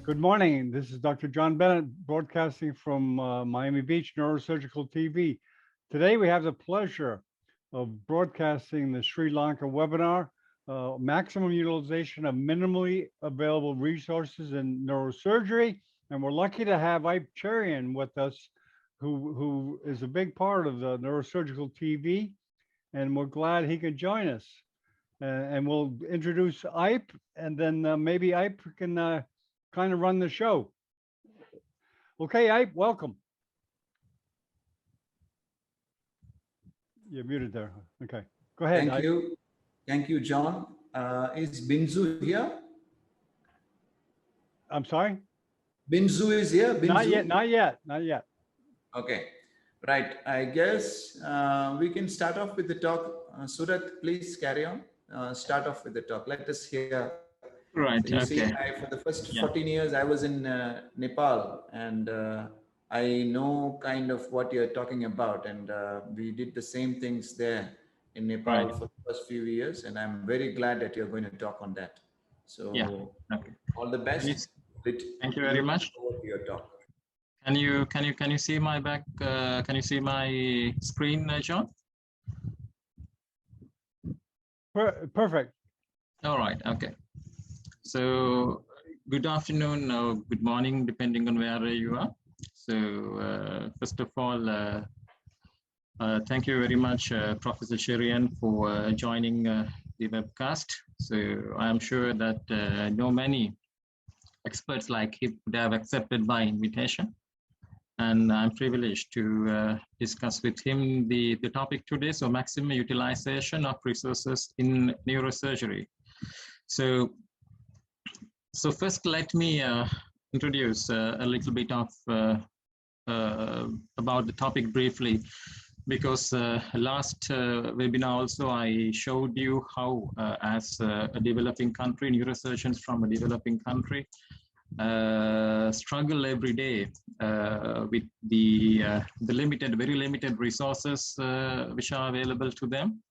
Good morning. This is Dr. John Bennett broadcasting from Miami Beach Neurosurgical TV. Today we have the pleasure of broadcasting the Sri Lanka webinar, maximum utilization of minimally available resources in neurosurgery. And we're lucky to have Ip Cherian with us, who is a big part of the Neurosurgical TV. And we're glad he could join us. And we'll introduce Ip, and then maybe Ip can kind of run the show. Okay, Ip, welcome. You're muted there. Okay, go ahead. Thank you. Thank you, John. Is Binzu here? I'm sorry? Binzu is here? Binzu? Not yet, not yet, not yet. Okay, right. I guess we can start off with the talk. Surat, please carry on. Start off with the talk. Let us hear. Right. So you okay. see, for the first 14 years, I was in Nepal, and I know kind of what you're talking about. And we did the same things there in Nepal for the first few years. And I'm very glad that you're going to talk on that. So all the best. Thank you very much. Over to your talk. Can you see my back? Can you see my screen, John? Perfect. All right. Okay. So good afternoon or good morning, depending on where you are. So first of all, thank you very much, Professor Cherian, for joining the webcast. So I'm sure that many experts like him would have accepted my invitation. And I'm privileged to discuss with him the topic today, so maximum utilization of resources in neurosurgery. So first, let me introduce a little bit of about the topic briefly, because last webinar also I showed you how as a developing country, neurosurgeons from a developing country struggle every day with the very limited resources which are available to them,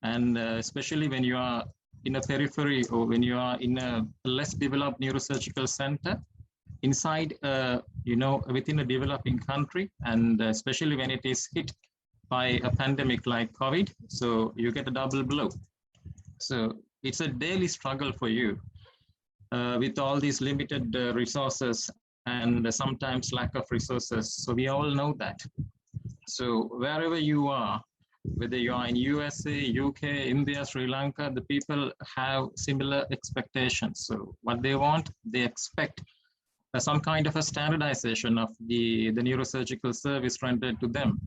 and especially when you are in a periphery or when you are in a less developed neurosurgical center inside, within a developing country, and especially when it is hit by a pandemic like COVID, so you get a double blow. So it's a daily struggle for you with all these limited resources and sometimes lack of resources. So we all know that. So wherever you are, whether you are in USA, UK, India, Sri Lanka, the people have similar expectations. So what they want, they expect some kind of a standardization of the neurosurgical service rendered to them.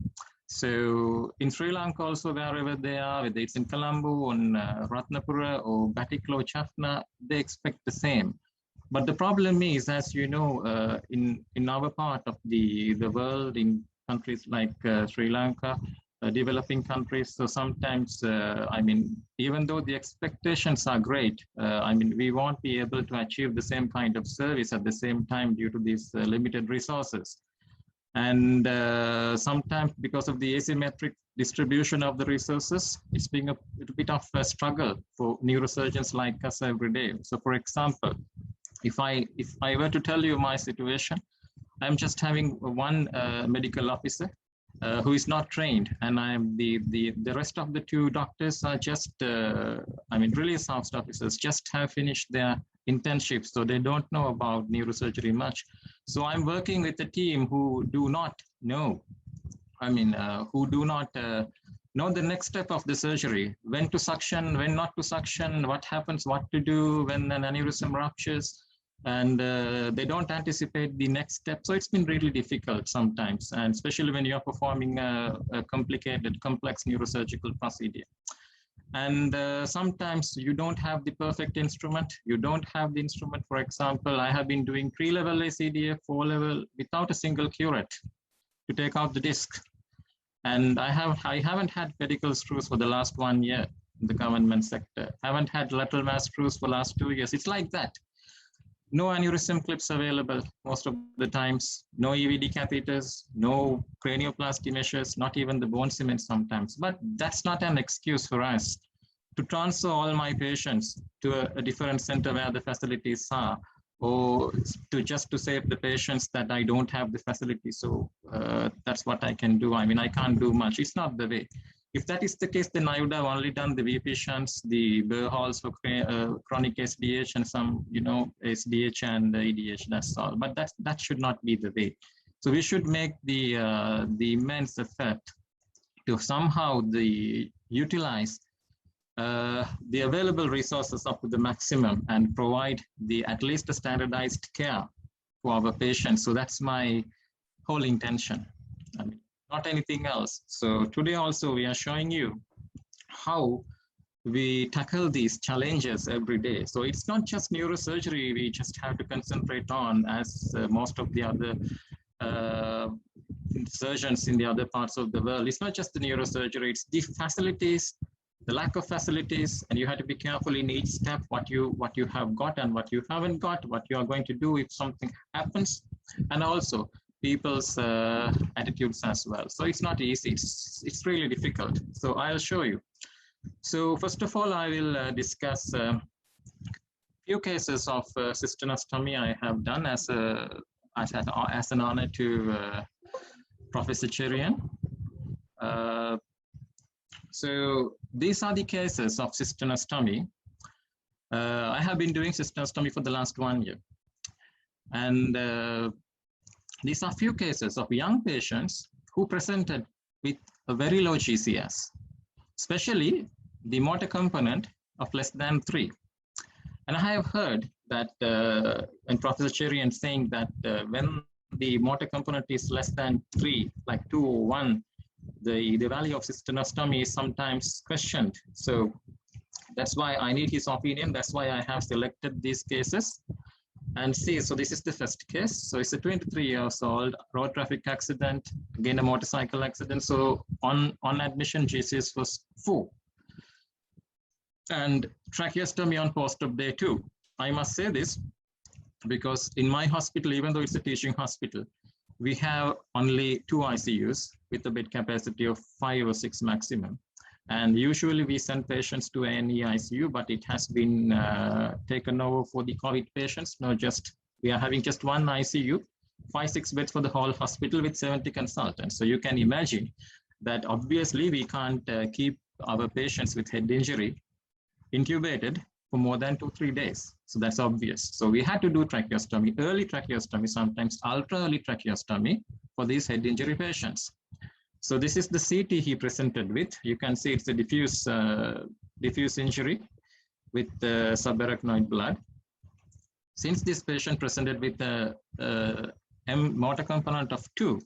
So in Sri Lanka also, wherever they are, whether it's in Colombo, in Ratnapura or Batiklo, Jaffna, they expect the same. But the problem is, as you know, in our part of the world, in countries like Sri Lanka, developing countries, so sometimes, even though the expectations are great, we won't be able to achieve the same kind of service at the same time due to these limited resources. And sometimes because of the asymmetric distribution of the resources, it's being a bit of a struggle for neurosurgeons like us every day. So for example, if I were to tell you my situation, I'm just having one medical officer who is not trained, and I'm the rest of the two doctors are just release house officers, just have finished their internship, so they don't know about neurosurgery much. So I'm working with a team who do not know, who do not know the next step of the surgery, when to suction, when not to suction, what happens, what to do when an aneurysm ruptures, and they don't anticipate the next step. So it's been really difficult sometimes, and especially when you're performing a complicated, complex neurosurgical procedure. And sometimes you don't have the perfect instrument. You don't have the instrument. For example, I have been doing 3-level ACDF, 4-level without a single curette to take out the disc. And I haven't had pedicle screws for the last 1 year in the government sector. I haven't had lateral mass screws for the last 2 years. It's like that. No aneurysm clips available most of the times, no EVD catheters, no cranioplasty measures, not even the bone cement sometimes. But that's not an excuse for us to transfer all my patients to a different center where the facilities are, or to save the patients that I don't have the facility. So that's what I can do. I mean, I can't do much. It's not the way. If that is the case, then I would have only done the VP shunts, the burr halls for chronic SDH, and some, SDH and ADH. That's all. But that should not be the way. So we should make the immense effort to somehow utilize the available resources up to the maximum and provide at least a standardized care for our patients. So that's my whole intention. Not anything else. So today also we are showing you how we tackle these challenges every day. So it's not just neurosurgery we just have to concentrate on, as most of the other surgeons in the other parts of the world. It's not just the neurosurgery, it's the facilities, the lack of facilities, and you have to be careful in each step what you have got and what you haven't got, what you are going to do if something happens, and also people's attitudes as well. So it's not easy, it's really difficult. So I'll show you. So first of all, I will discuss a few cases of CISTERNOSTOMY I have done as an honor to Professor Cherian. So these are the cases of CISTERNOSTOMY. I have been doing CISTERNOSTOMY for the last 1 year. And these are few cases of young patients who presented with a very low GCS, especially the motor component of less than 3. And I have heard that, and Professor Cherian saying that when the motor component is less than 3, like 2 or 1, the value of CISTERNOSTOMY is sometimes questioned. So that's why I need his opinion. That's why I have selected these cases. And see, so this is the first case. So it's a 23 years old road traffic accident, again a motorcycle accident. So on admission, GCS was 4. And tracheostomy on post-op day 2. I must say this because in my hospital, even though it's a teaching hospital, we have only 2 ICUs with a bed capacity of 5 or 6 maximum. And usually we send patients to A&E ICU, but it has been taken over for the COVID patients. No, we are having just 1 ICU, 5-6 beds for the whole hospital with 70 consultants. So you can imagine that obviously we can't keep our patients with head injury intubated for more than 2-3 days. So that's obvious. So we had to do tracheostomy, early tracheostomy, sometimes ultra early tracheostomy for these head injury patients. So this is the CT he presented with. You can see it's a diffuse injury with subarachnoid blood. Since this patient presented with a motor component of 2,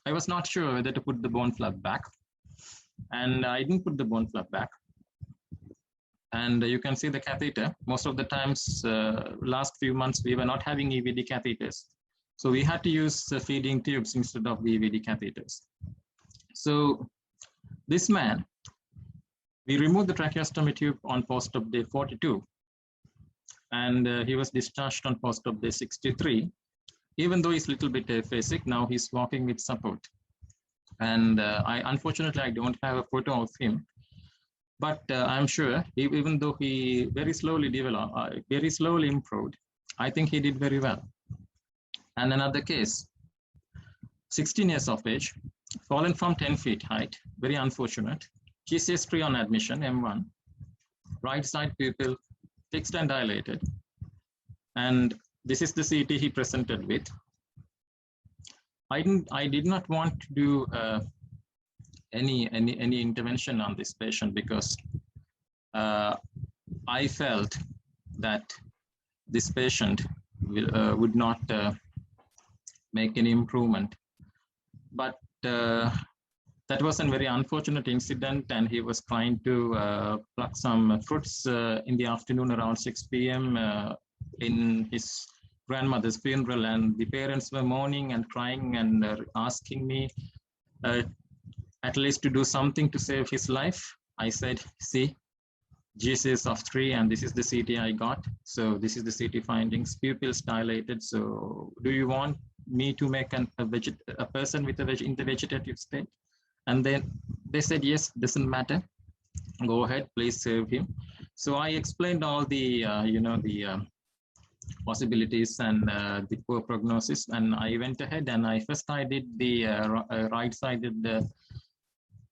I was not sure whether to put the bone flap back. And I didn't put the bone flap back. And you can see the catheter. Most of the times, last few months, we were not having EVD catheters. So we had to use feeding tubes instead of the EVD catheters. So this man, we removed the tracheostomy tube on post-op day 42, and he was discharged on post-op day 63. Even though he's a little bit aphasic, now he's walking with support. And unfortunately, I don't have a photo of him, but I'm sure even though he very slowly improved, I think he did very well. And another case, 16 years of age, fallen from 10 feet height, very unfortunate. GCS 3 on admission, M1, right side pupil, fixed and dilated. And this is the CT he presented with. I did not want to do any intervention on this patient because I felt that this patient would not make any improvement. But that was a very unfortunate incident, and he was trying to pluck some fruits in the afternoon around 6 p.m. In his grandmother's funeral, and the parents were mourning and crying and asking me at least to do something to save his life. I said, see, GCS of 3, and this is the CT I got. So this is the CT findings. Pupils dilated. So do you want me to make a person with in the vegetative state? And then they said, yes, doesn't matter. Go ahead, please save him. So I explained all the, possibilities and the poor prognosis. And I went ahead and I did the right-sided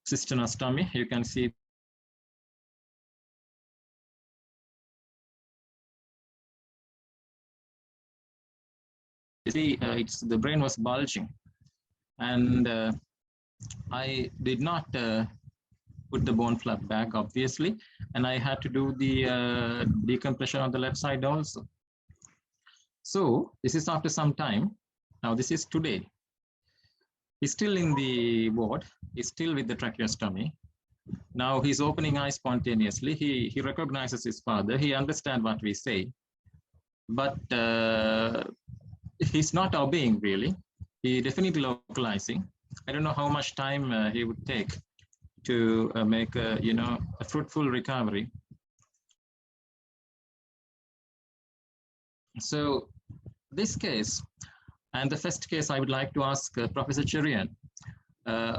CISTERNOSTOMY. You can see the brain was bulging, and I did not put the bone flap back, obviously, and I had to do the decompression on the left side also. So this is after some time. Now this is today. He's still in the ward. He's still with the tracheostomy. Now he's opening eyes spontaneously. He recognizes his father. He understands what we say, but he's not obeying really. He definitely localizing. I don't know how much time he would take to make a fruitful recovery. So this case and the first case, I would like to ask Professor Cherian,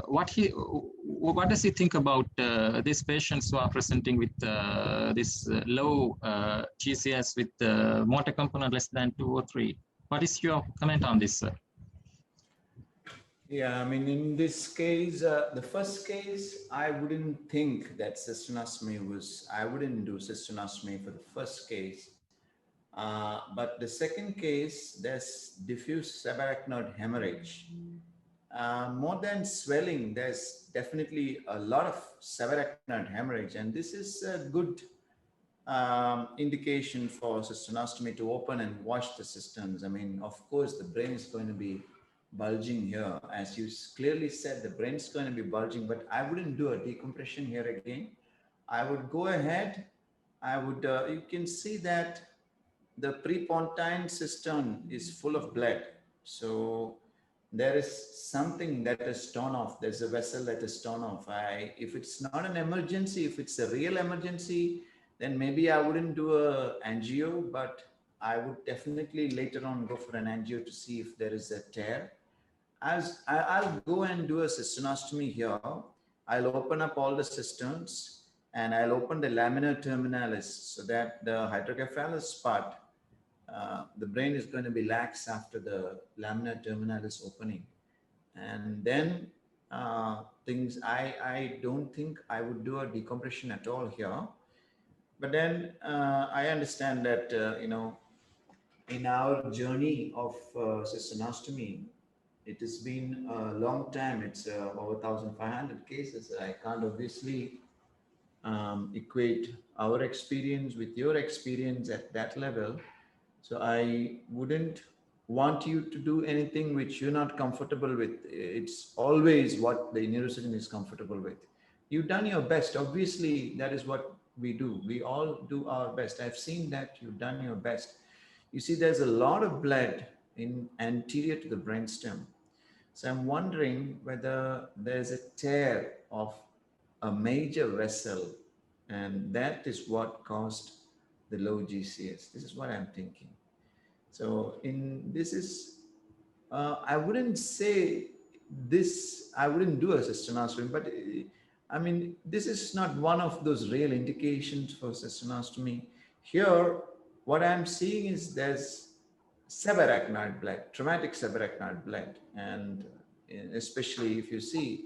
what does he think about these patients who are presenting with this low GCS with motor component less than 2 or 3? What is your comment on this, sir? Yeah, I mean, in this case, the first case, I wouldn't think that CISTERNOSTOMY was, I wouldn't do CISTERNOSTOMY for the first case. But the second case, there's diffuse subarachnoid hemorrhage. More than swelling, there's definitely a lot of subarachnoid hemorrhage. And this is a good indication for CISTERNOSTOMY to open and wash the cisterns. I mean, of course, the brain is going to be bulging here. As you clearly said, the brain's going to be bulging, but I wouldn't do a decompression here again. I would go ahead. I would, you can see that the prepontine cistern is full of blood. So there is something that is torn off. There's a vessel that is torn off. If it's not an emergency, if it's a real emergency, then maybe I wouldn't do a angio, but I would definitely later on go for an angio to see if there is a tear. As I'll go and do a CISTERNOSTOMY here, I'll open up all the cisterns and I'll open the lamina terminalis so that the hydrocephalus part, the brain is going to be lax after the lamina terminalis opening. And then I don't think I would do a decompression at all here. But then I understand that, in our journey of CISTERNOSTOMY, it has been a long time. It's over 1,500 cases. I can't obviously equate our experience with your experience at that level. So I wouldn't want you to do anything which you're not comfortable with. It's always what the neurosurgeon is comfortable with. You've done your best. Obviously, that is what we do. We all do our best. I've seen that you've done your best. You see, there's a lot of blood in anterior to the brainstem. So I'm wondering whether there's a tear of a major vessel, and that is what caused the low GCS. This is what I'm thinking. So I wouldn't say this, I wouldn't do a CISTERNOSTOMY, but I mean, this is not one of those real indications for CISTERNOSTOMY. Here, what I'm seeing is there's subarachnoid blood, traumatic subarachnoid blood. And especially if you see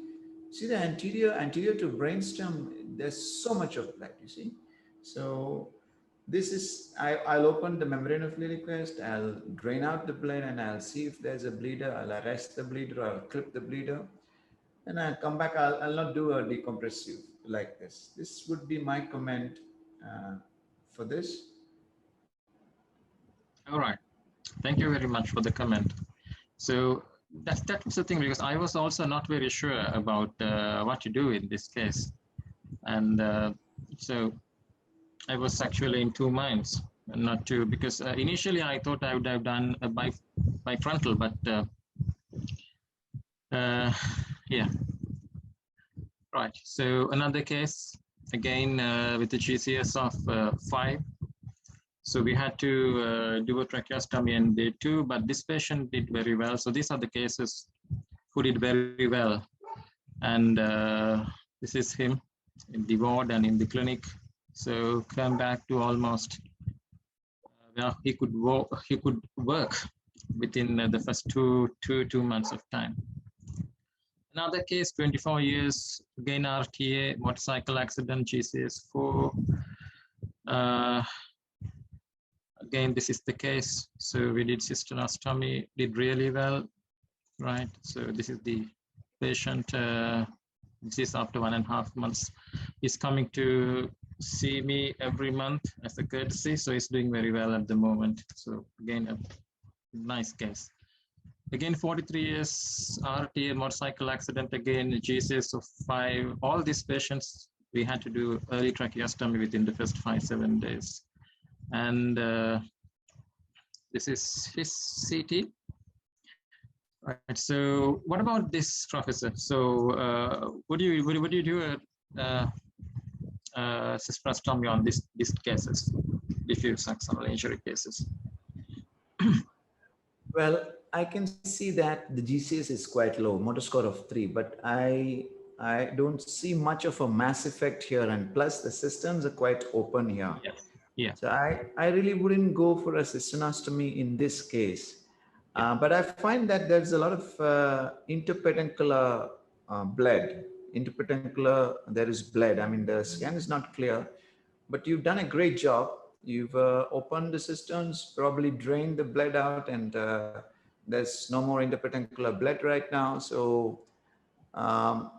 the anterior to brainstem, there's so much of blood, you see. So this is, I'll open the membrane of Lilliquist, I'll drain out the blood and I'll see if there's a bleeder. I'll arrest the bleeder, I'll clip the bleeder, and I'll come back. I'll not do a decompressive like this. This would be my comment for this. All right. Thank you very much for the comment. So that was the thing, because I was also not very sure about what to do in this case. And so I was actually in two minds, not to, because initially I thought I would have done a bifrontal, but yeah. Right, so another case, again with the GCS of 5. So we had to do a tracheostomy on day 2, but this patient did very well. So these are the cases who did very well. And this is him in the ward and in the clinic. So come back to almost, he could work within the first two months of time. Another case, 24 years, again RTA, motorcycle accident, GCS 4. Again, this is the case. So we did CISTERNOSTOMY, did really well, right? So this is the patient. This is after 1.5 months. He's coming to see me every month as a courtesy. So he's doing very well at the moment. So again, a nice case. Again, 43 years, RTA, motorcycle accident, again, GCS of 5. All these patients, we had to do early tracheostomy within the first 5-7 days. And this is his CT. Right, so what about this, Professor? So would you do a CISTERNOSTOMY on these cases, diffuse axonal injury cases? Well, I can see that the GCS is quite low, motor score of 3, but I don't see much of a mass effect here, and plus the systems are quite open here. Yeah. Yeah. So I really wouldn't go for a CISTERNOSTOMY in this case. But I find that there's a lot of interpeduncular blood. Interpeduncular, there is blood. I mean, the scan is not clear, but you've done a great job. You've opened the cisterns, probably drained the blood out, and there's no more interpeduncular blood right now. So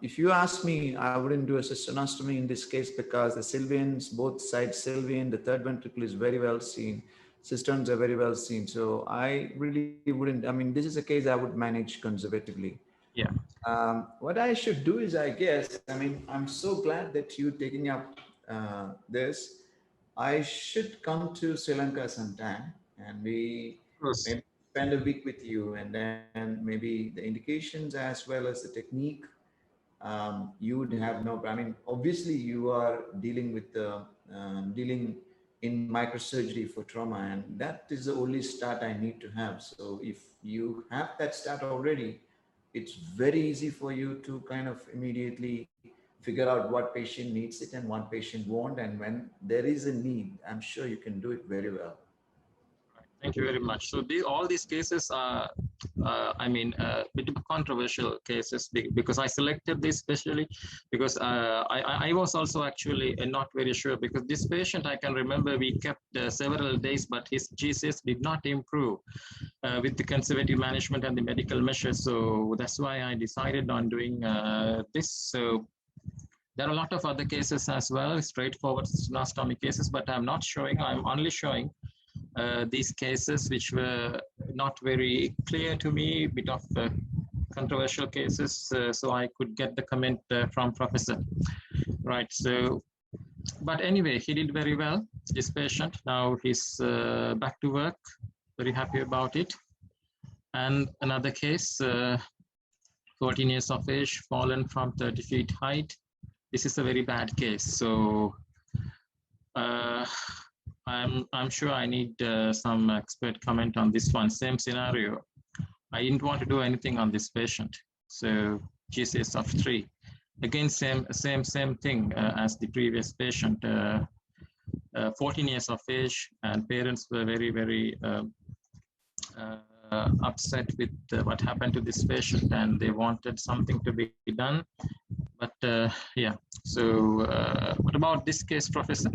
if you ask me, I wouldn't do a CISTERNOSTOMY in this case because the sylvians, both sides sylvian, the third ventricle is very well seen. Cisterns are very well seen. So I really wouldn't, I mean, this is a case I would manage conservatively. Yeah. What I should do is, I guess, I mean, I'm so glad that you're taking up this. I should come to Sri Lanka sometime and we maybe spend a week with you, and then maybe the indications as well as the technique. You would have no, I mean, obviously you are dealing with the, dealing in microsurgery for trauma, and that is the only start I need to have. So if you have that start already, it's very easy for you to kind of immediately figure out what patient needs it and what patient won't. And when there is a need, I'm sure you can do it very well. Thank you very much. So all these cases are, I mean, a bit of controversial cases because I selected this especially because I was also actually not very sure, because this patient, I can remember we kept several days, but his GCS did not improve with the conservative management and the medical measures. So that's why I decided on doing this. So there are a lot of other cases as well, straightforward CISTERNOSTOMY cases, but I'm not showing, I'm only showing these cases which were not very clear to me, bit of controversial cases, so I could get the comment from Professor. Right, so, but anyway, he did very well, this patient. Now he's back to work, very happy about it. And another case, 14 years of age, fallen from 30 feet height. This is a very bad case, so I'm sure I need some expert comment on this one. Same scenario. I didn't want to do anything on this patient. So GCS of 3. Again, same thing as the previous patient. 14 years of age, and parents were very upset with what happened to this patient, and they wanted something to be done. But yeah. So what about this case, Professor?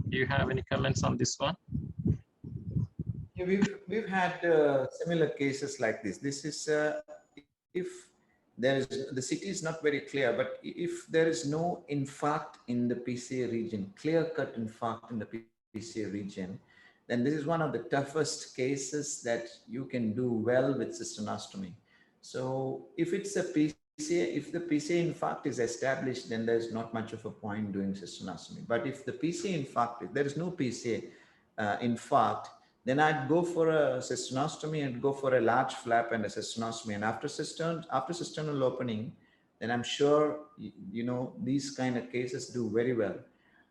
Do you have any comments on this one? Yeah, we've had similar cases like this. This is if there is, the CT is not very clear, but if there is no infarct in the PCA region, clear-cut infarct in the PCA region, then this is one of the toughest cases that you can do well with CISTERNOSTOMY. So if it's a PCA, if the PCA infarct is established, then there's not much of a point doing CISTERNOSTOMY. But if the PCA infarct, if there is no PCA infarct, then I'd go for a CISTERNOSTOMY and go for a large flap and a CISTERNOSTOMY. And after cisternal opening, then I'm sure, you know, these kind of cases do very well.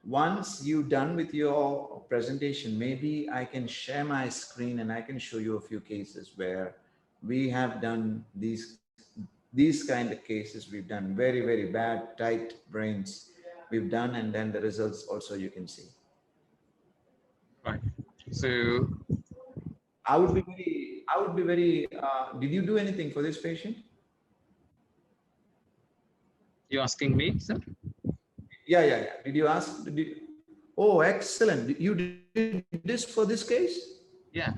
once you're done with your presentation, maybe I can share my screen and I can show you a few cases where we have done these kind of cases. We've done very, very bad, tight brains. We've done, and then the results also you can see. Right. So I would be very, did you do anything for this patient? you're asking me, sir? Yeah. Did you ask? Oh, excellent. You did this for this case? Yeah.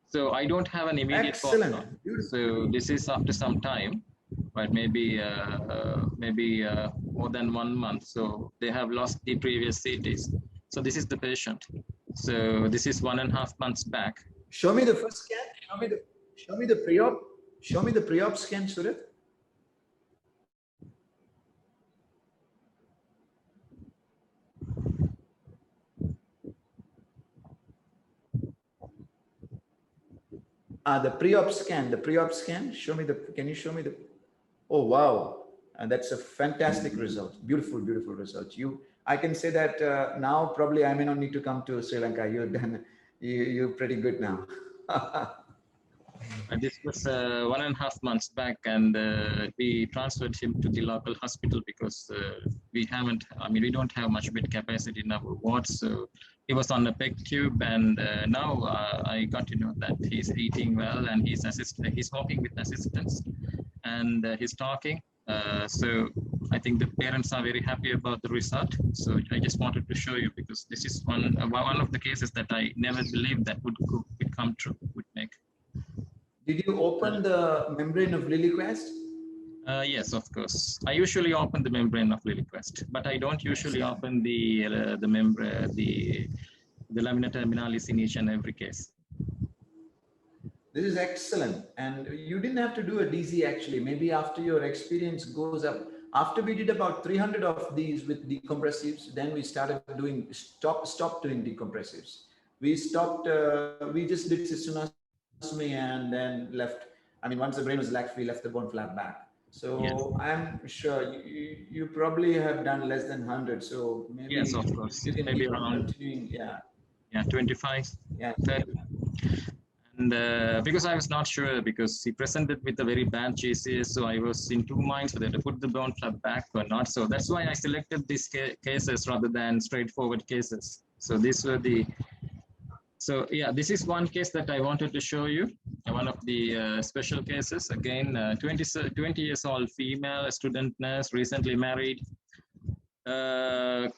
So I don't have an immediate Excellent. follow-up. So this is after some time, but maybe more than 1 month. So they have lost the previous CTs. So this is the patient. So this is 1.5 months back. Show me the first scan. Show me the pre-op. Show me the pre-op scan, Surat. The pre-op scan, show me can you show me the, oh, wow. And that's a fantastic result. Beautiful, beautiful result. I can say that now probably I may not need to come to Sri Lanka. You're pretty good now. This was 1.5 months back, and we transferred him to the local hospital because we don't have much bed capacity in our ward. So he was on a PEG tube, and now I got to know that he's eating well and he's walking with assistance, and he's talking. So I think the parents are very happy about the result. So I just wanted to show you, because this is one of the cases that I never believed that would come true, would make. Did you open the membrane of Lilliquest? Yes, of course. I usually open the membrane of Lilliquest, but I don't usually open the membrane, the lamina terminalis in each and every case. This is excellent. And you didn't have to do a DZ actually. Maybe after your experience goes up, after we did about 300 of these with decompressives, then we started doing, stopped doing decompressives. We stopped, we just did CISTERNOSTOMY and then left. I mean, once the brain was relaxed, we left the bone flap back. So yes. I'm sure you probably have done less than 100. So maybe, yes, of course, maybe around continuing, yeah, 25. Yeah. 30. And because I was not sure, because he presented with a very bad GCS, so I was in two minds whether to put the bone flap back or not. So that's why I selected these cases rather than straightforward cases. So these were the. So yeah, this is one case that I wanted to show you. One of the special cases. Again, 20 years old female, a student nurse, recently married. Came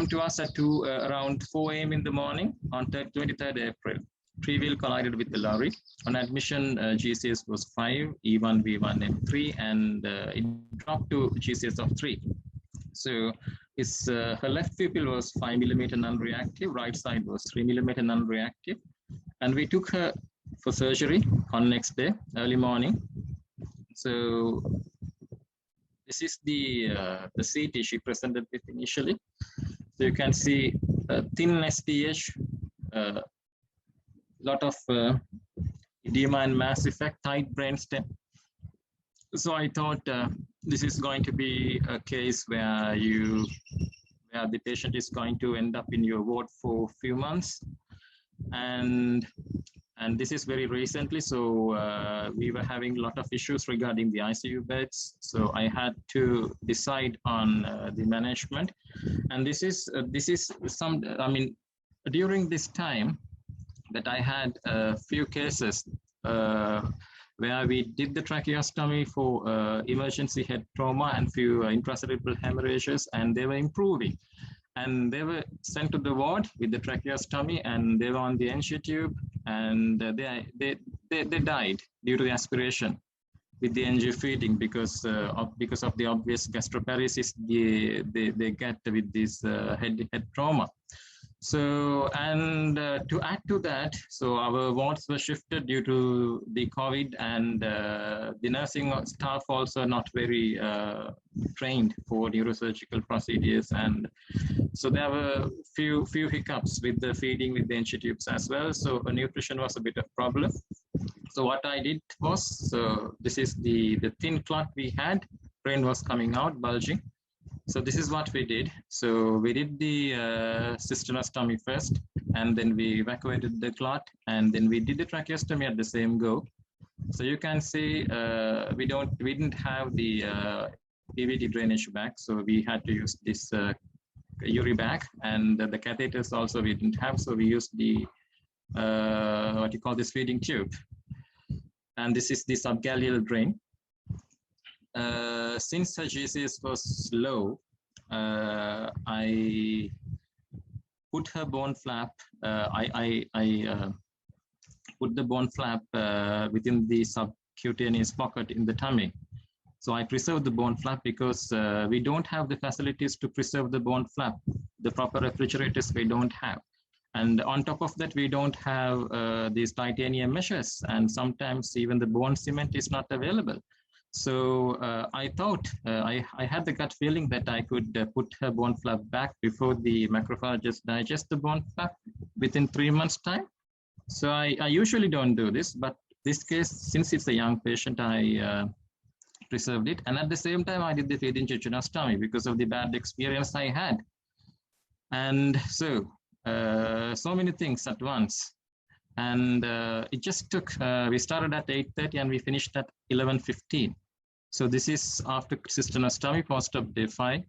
to us at around 4 a.m. in the morning on 23rd April. Three-wheel collided with the lorry. On admission, GCS was 5, E1, V1, M3, and it dropped to GCS of 3. So her left pupil was 5 mm non-reactive, right side was 3 mm non-reactive. And we took her for surgery on next day, early morning. So this is the CT she presented with initially. So you can see thin SDH, lot of edema and mass effect, tight brainstem. So I thought this is going to be a case where the patient is going to end up in your ward for a few months, and this is very recently. So we were having a lot of issues regarding the ICU beds. So I had to decide on the management, and this is some. I mean, during this time that I had a few cases where we did the tracheostomy for emergency head trauma and few intracerebral hemorrhages, and they were improving. And they were sent to the ward with the tracheostomy, and they were on the NG tube, and they died due to the aspiration with the NG feeding because of the obvious gastroparesis they get with this head trauma. So, and to add to that, so our wards were shifted due to the COVID, and the nursing staff also not very trained for neurosurgical procedures. And so there were few hiccups with the feeding with the NG tubes as well. So nutrition was a bit of problem. So what I did was, so this is the thin clot we had, brain was coming out, bulging. So this is what we did. So we did the CISTERNOSTOMY first, and then we evacuated the clot, and then we did the tracheostomy at the same go. So you can see we didn't have the PVD drainage bag, so we had to use this URI bag, and the catheters also we didn't have, so we used the what you call this feeding tube. And this is the subgaleal drain. Since her GCS was low, I put her bone flap. I put the bone flap within the subcutaneous pocket in the tummy. So I preserve the bone flap because we don't have the facilities to preserve the bone flap. The proper refrigerators we don't have. And on top of that, we don't have these titanium meshes, and sometimes even the bone cement is not available. So I thought, I had the gut feeling that I could put her bone flap back before the macrophages digest the bone flap within 3 months' time. So I usually don't do this, but this case, since it's a young patient, I preserved it. And at the same time, I did the feeding jejunostomy because of the bad experience I had. And so, so many things at once. And it just took, we started at 8:30 and we finished at 11:15. So this is after CISTERNOSTOMY post-op day 5,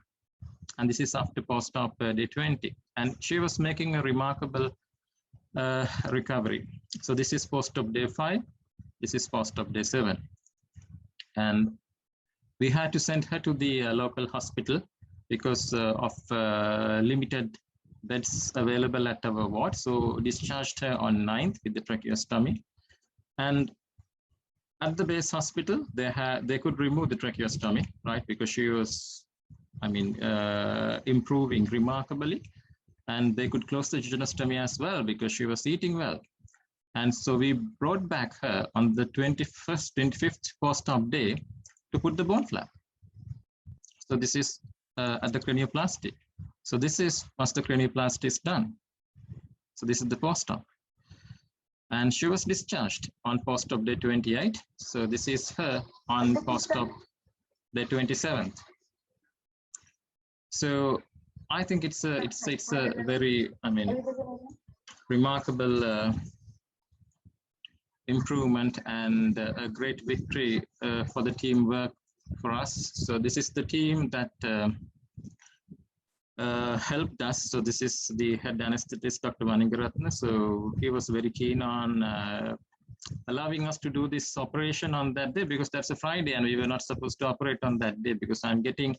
and this is after post-op day 20. And she was making a remarkable recovery. So this is post-op day 5, this is post-op day 7. And we had to send her to the local hospital because of limited beds available at our ward. So discharged her on 9th with the tracheostomy. And at the base hospital, they could remove the tracheostomy, right? Because she was, improving remarkably. And they could close the jejunostomy as well because she was eating well. And so we brought back her on the 25th post-op day to put the bone flap. So this is at the cranioplasty. So this is once the cranioplasty is done. So this is the post-op. And she was discharged on post-op day 28. So this is her on post-op day 27th. So I think it's a very, remarkable improvement and a great victory for the teamwork for us. So this is the team that helped us. So this is the head anesthetist, Dr. Maningaratna. So he was very keen on allowing us to do this operation on that day because that's a Friday and we were not supposed to operate on that day because I'm getting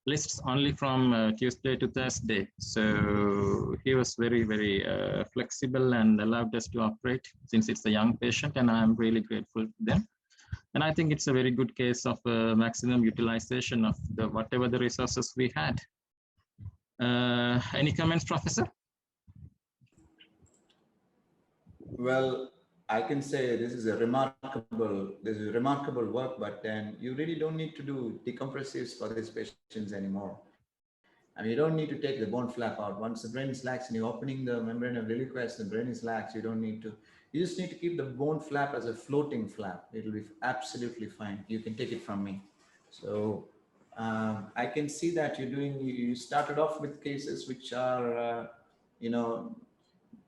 lists only from Tuesday to Thursday. So he was very, very flexible and allowed us to operate since it's a young patient, and I'm really grateful to them. And I think it's a very good case of maximum utilization of whatever the resources we had. Any comments, Professor? Well, I can say this is remarkable work, but then you really don't need to do decompressives for these patients anymore. You don't need to take the bone flap out. Once the brain is lax and you're opening the membrane of reliquaries, the brain is lax, you don't need to, you just need to keep the bone flap as a floating flap. It'll be absolutely fine. You can take it from me. So I can see that you started off with cases which are,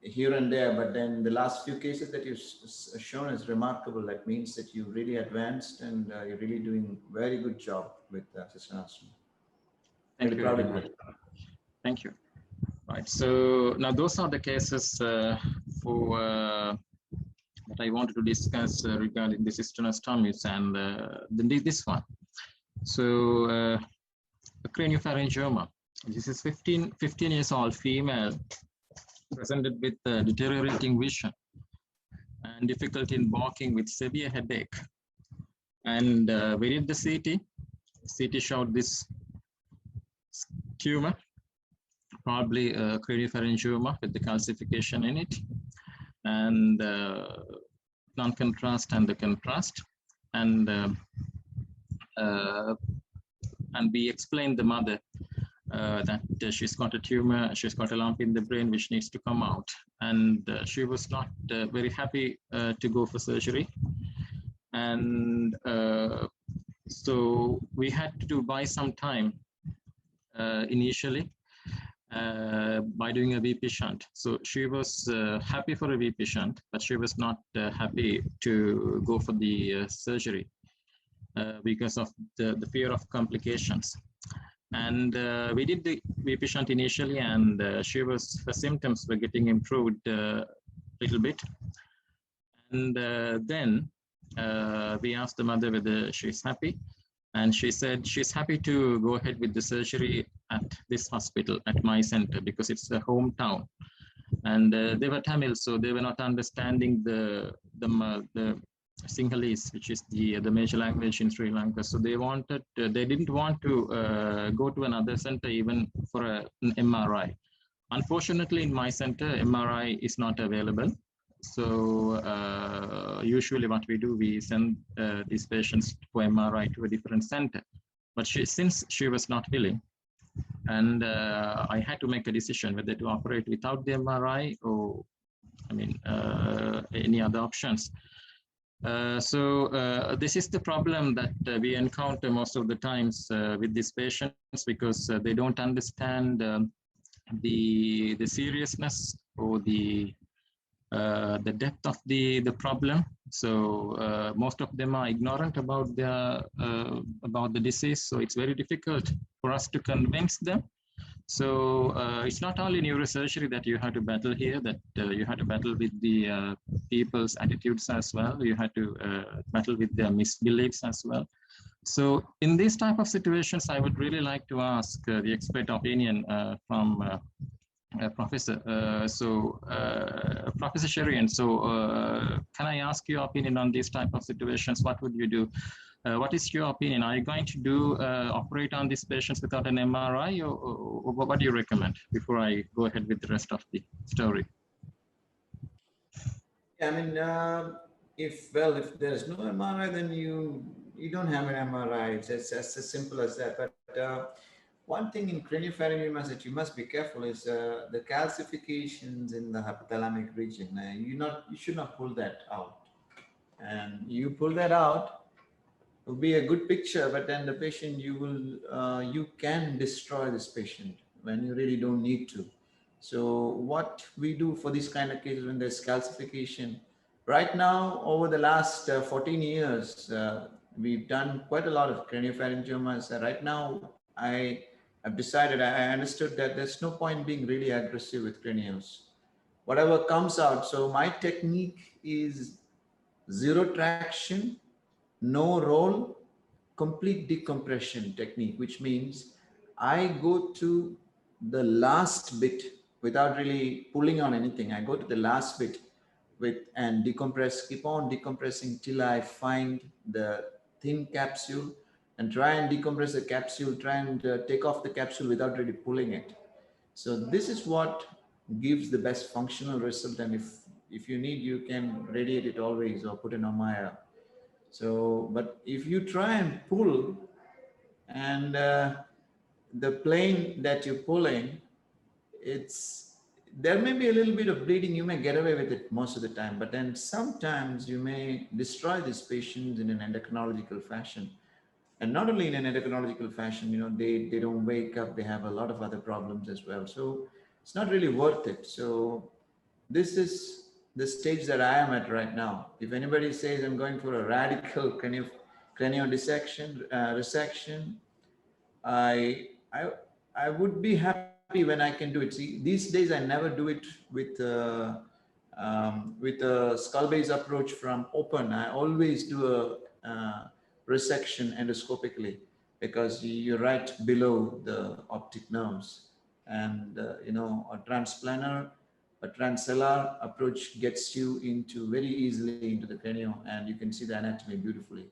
here and there, but then the last few cases that you've shown is remarkable. That means that you really advanced and you're really doing very good job with CISTERNOSTOMY. Thank you very much. Thank you. Right. So now those are the cases that I wanted to discuss regarding the CISTERNOSTOMIes and this one. So craniopharyngioma. This is 15 years old female presented with deteriorating vision and difficulty in walking with severe headache. And we did the CT. CT showed this tumor, probably craniopharyngioma with the calcification in it, and non-contrast and the contrast. And we explained the mother that she's got a tumor, she's got a lump in the brain which needs to come out. And she was not very happy to go for surgery. And so we had to buy some time initially by doing a VP shunt. So she was happy for a VP shunt, but she was not happy to go for the surgery because of the fear of complications. And we did the VP shunt initially, and her symptoms were getting improved a little bit. And then we asked the mother whether she's happy. And she said she's happy to go ahead with the surgery at this hospital, at my center, because it's a hometown. And they were Tamil, so they were not understanding the Sinhalese, which is the major language in Sri Lanka. So they didn't want to go to another center even for an MRI. Unfortunately, in my center, MRI is not available. So usually what we do, we send these patients for MRI to a different center. But since she was not willing, and I had to make a decision whether to operate without the MRI or, any other options. So this is the problem that we encounter most of the times with these patients, because they don't understand the seriousness or the depth of the problem. So most of them are ignorant about the disease. So it's very difficult for us to convince them. So it's not only neurosurgery that you have to battle here, that you have to battle with the people's attitudes as well. You have to battle with their misbeliefs as well. So in these type of situations, I would really like to ask the expert opinion from Professor. Professor Sherian, so can I ask your opinion on these type of situations? What would you do? What is your opinion? Are you going to do operate on these patients without an MRI, or what do you recommend before I go ahead with the rest of the story? I mean, if there's no MRI, then you don't have an MRI. It's as simple as that. But one thing in craniopharyngiomas that you must be careful is the calcifications in the hypothalamic region. You should not pull that out. And you pull that out, it will be a good picture, but then the patient, you can destroy this patient when you really don't need to. So what we do for these kind of cases when there's calcification, right now, over the last 14 years, we've done quite a lot of craniopharyngiomas. Right now, I've decided, I understood that there's no point being really aggressive with cranios. Whatever comes out. So my technique is zero traction, no roll, complete decompression technique, which means I go to the last bit without really pulling on anything. I go to the last bit and decompress, keep on decompressing till I find the thin capsule, and try and decompress the capsule, try and take off the capsule without really pulling it. So this is what gives the best functional result. And if you need, you can radiate it always or put an Omaya. So, but if you try and pull, and the plane that you're pulling, there may be a little bit of bleeding, you may get away with it most of the time, but then sometimes you may destroy these patients in an endocrinological fashion. And not only in an endocrinological fashion, they don't wake up, they have a lot of other problems as well. So it's not really worth it. So this is the stage that I am at right now. If anybody says I'm going for a radical cranial dissection, resection, I would be happy when I can do it. See, these days I never do it with a skull base approach from open. I always do a resection endoscopically, because you're right below the optic nerves, and a transplanar, a transcellular approach gets you into very easily into the cranium, and you can see the anatomy beautifully.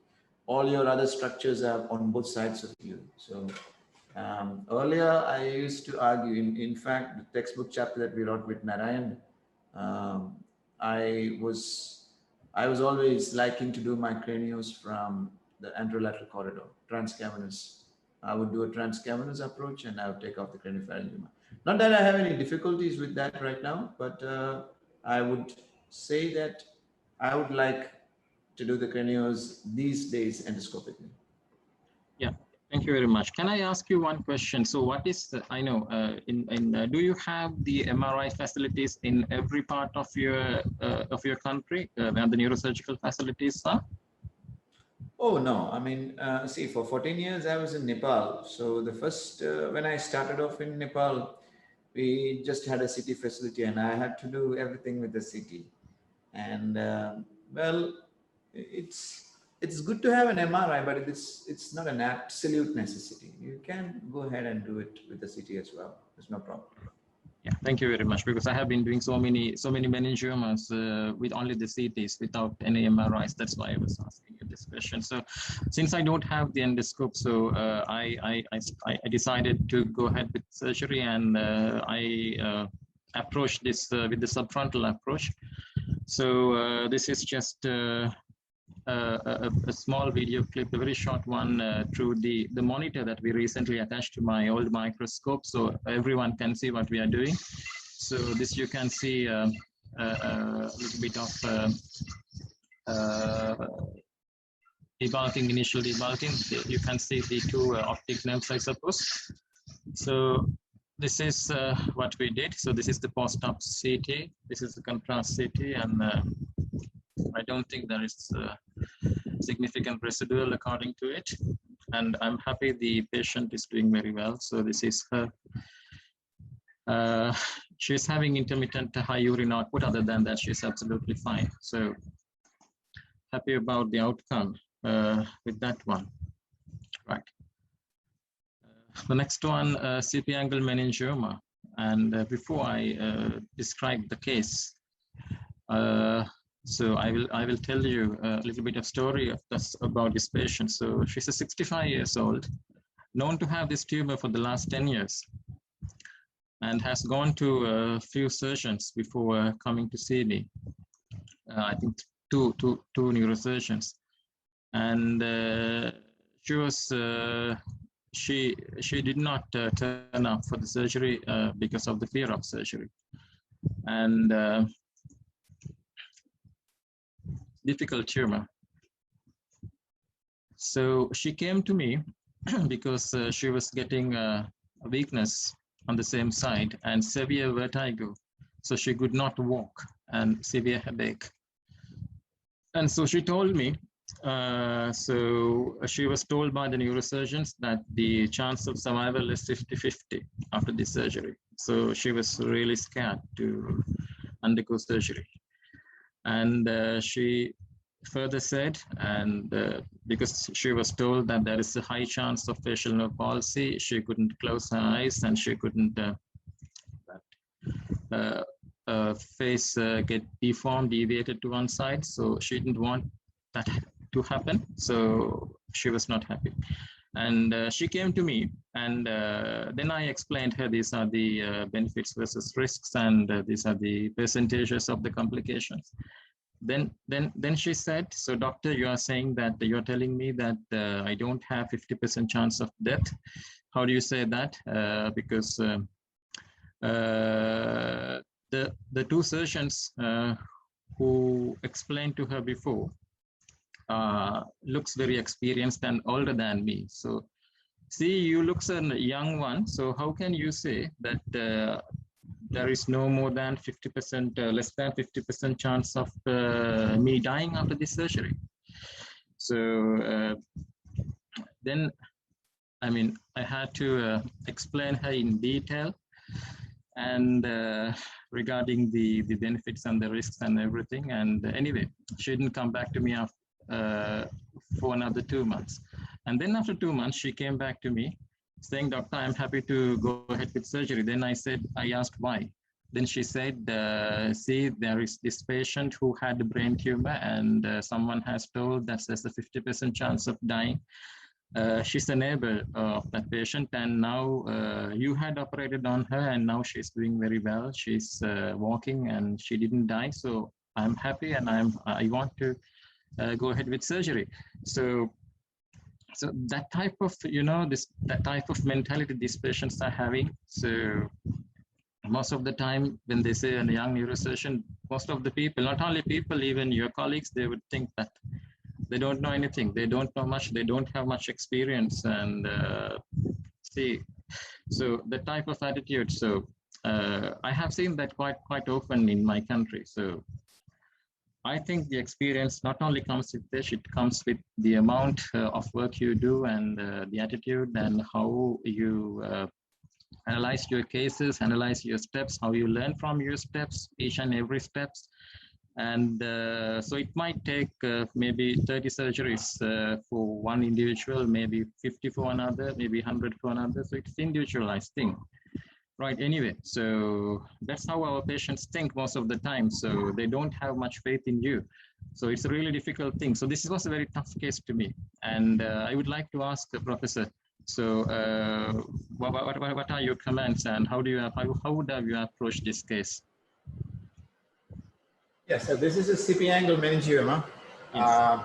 All your other structures are on both sides of you. So earlier I used to argue, in fact, the textbook chapter that we wrote with Narayan, I was always liking to do my cranios from the anterolateral corridor, transcavernous. I would do a transcavernous approach, and I would take off the craniopharyngioma. Not that I have any difficulties with that right now, but I would say that I would like to do the cranios these days endoscopically. Yeah, Thank you very much. Can I ask you one question? So what is, I know, do you have the MRI facilities in every part of your country where the neurosurgical facilities are? Oh, no. I mean, see, for 14 years, I was in Nepal. So the first, when I started off in Nepal, we just had a city facility and I had to do everything with the city. And well, it's good to have an MRI, but it's not an absolute necessity. You can go ahead and do it with the city as well. There's no problem. Yeah, thank you very much, because I have been doing so many meningiomas with only the CTs without any MRIs. That's why I was asking you this question. So since I don't have the endoscope, so I decided to go ahead with surgery, and I approached this with the subfrontal approach. So this is just a small video clip, a very short one, through the monitor that we recently attached to my old microscope, so everyone can see what we are doing. So this, you can see a little bit of debulking, initial debulking. You can see the two optic nerves, I suppose. So this is what we did. So this is the post-op CT. This is the contrast CT, and I don't think there is significant residual according to it. And I'm happy the patient is doing very well. So this is her. She's having intermittent high urine output. Other than that, she's absolutely fine. So happy about the outcome with that one. Right. The next one, CP angle meningioma. And before I describe the case, so I will tell you a little bit of story about this patient. So she's a 65 years old, known to have this tumor for the last 10 years, and has gone to a few surgeons before coming to see me. I think two neurosurgeons, and she was she did not turn up for the surgery because of the fear of surgery, and difficult tumor. So she came to me because she was getting a weakness on the same side and severe vertigo. So she could not walk and severe headache. And so she told me, so she was told by the neurosurgeons that the chance of survival is 50-50 after the surgery. So she was really scared to undergo surgery. And she further said, and because she was told that there is a high chance of facial nerve palsy, she couldn't close her eyes and she couldn't face get deformed, deviated to one side. So she didn't want that to happen. So she was not happy. And she came to me, and then I explained her these are the benefits versus risks, and these are the percentages of the complications. Then she said, so doctor, you are saying that you're telling me that I don't have 50% chance of death. How do you say that? Because the two surgeons who explained to her before looks very experienced and older than me. So see, you looks a young one. So how can you say that there is no more than 50%, less than 50% chance of me dying after this surgery? So then, I mean, I had to explain her in detail, and regarding the benefits and the risks and everything. And anyway, she didn't come back to me after, for another 2 months. And then after 2 months, she came back to me saying, doctor, I'm happy to go ahead with surgery. Then I asked why. Then she said, see, there is this patient who had a brain tumor, and someone has told that there's a 50% chance of dying. She's a neighbor of that patient, and now you had operated on her, and now she's doing very well. She's walking and she didn't die. So I'm happy, and I want to go ahead with surgery. So that type of, that type of mentality these patients are having. So most of the time when they say a young neurosurgeon, most of the people, not only people, even your colleagues, they would think that They don't know anything. They don't know much. They don't have much experience. And see, so the type of attitude. So I have seen that quite often in my country. So I think the experience not only comes with this, it comes with the amount of work you do and the attitude and how you analyze your cases, analyze your steps, how you learn from your steps, each and every steps. And so it might take maybe 30 surgeries for one individual, maybe 50 for another, maybe 100 for another. So it's individualized thing. Right, anyway, so that's how our patients think most of the time. So they don't have much faith in you. So it's a really difficult thing. So this was a very tough case to me. And I would like to ask the professor, so what are your comments and how would you approach this case? Yes, so this is a CP angle meningioma. Yes.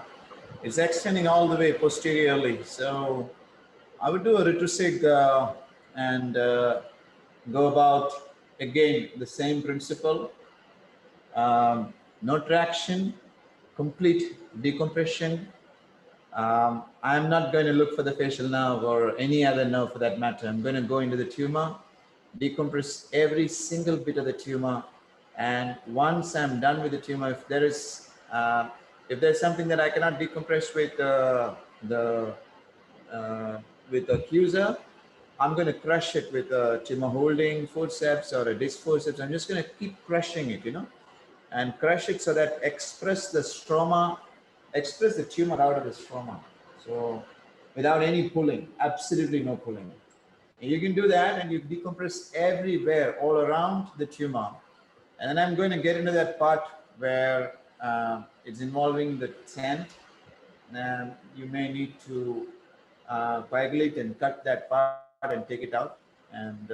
It's extending all the way posteriorly. So I would do a retrosig and go about, again, the same principle. No traction, complete decompression. I'm not going to look for the facial nerve or any other nerve for that matter. I'm going to go into the tumor, decompress every single bit of the tumor. And once I'm done with the tumor, if there's something that I cannot decompress with the accuser, I'm going to crush it with a tumor holding forceps or a disc forceps. I'm just going to keep crushing it, and crush it so that express the tumor out of the stroma. So without any pulling, absolutely no pulling. And you can do that and you decompress everywhere, all around the tumor. And then I'm going to get into that part where it's involving the tent. And you may need to coagulate and cut that part and take it out. And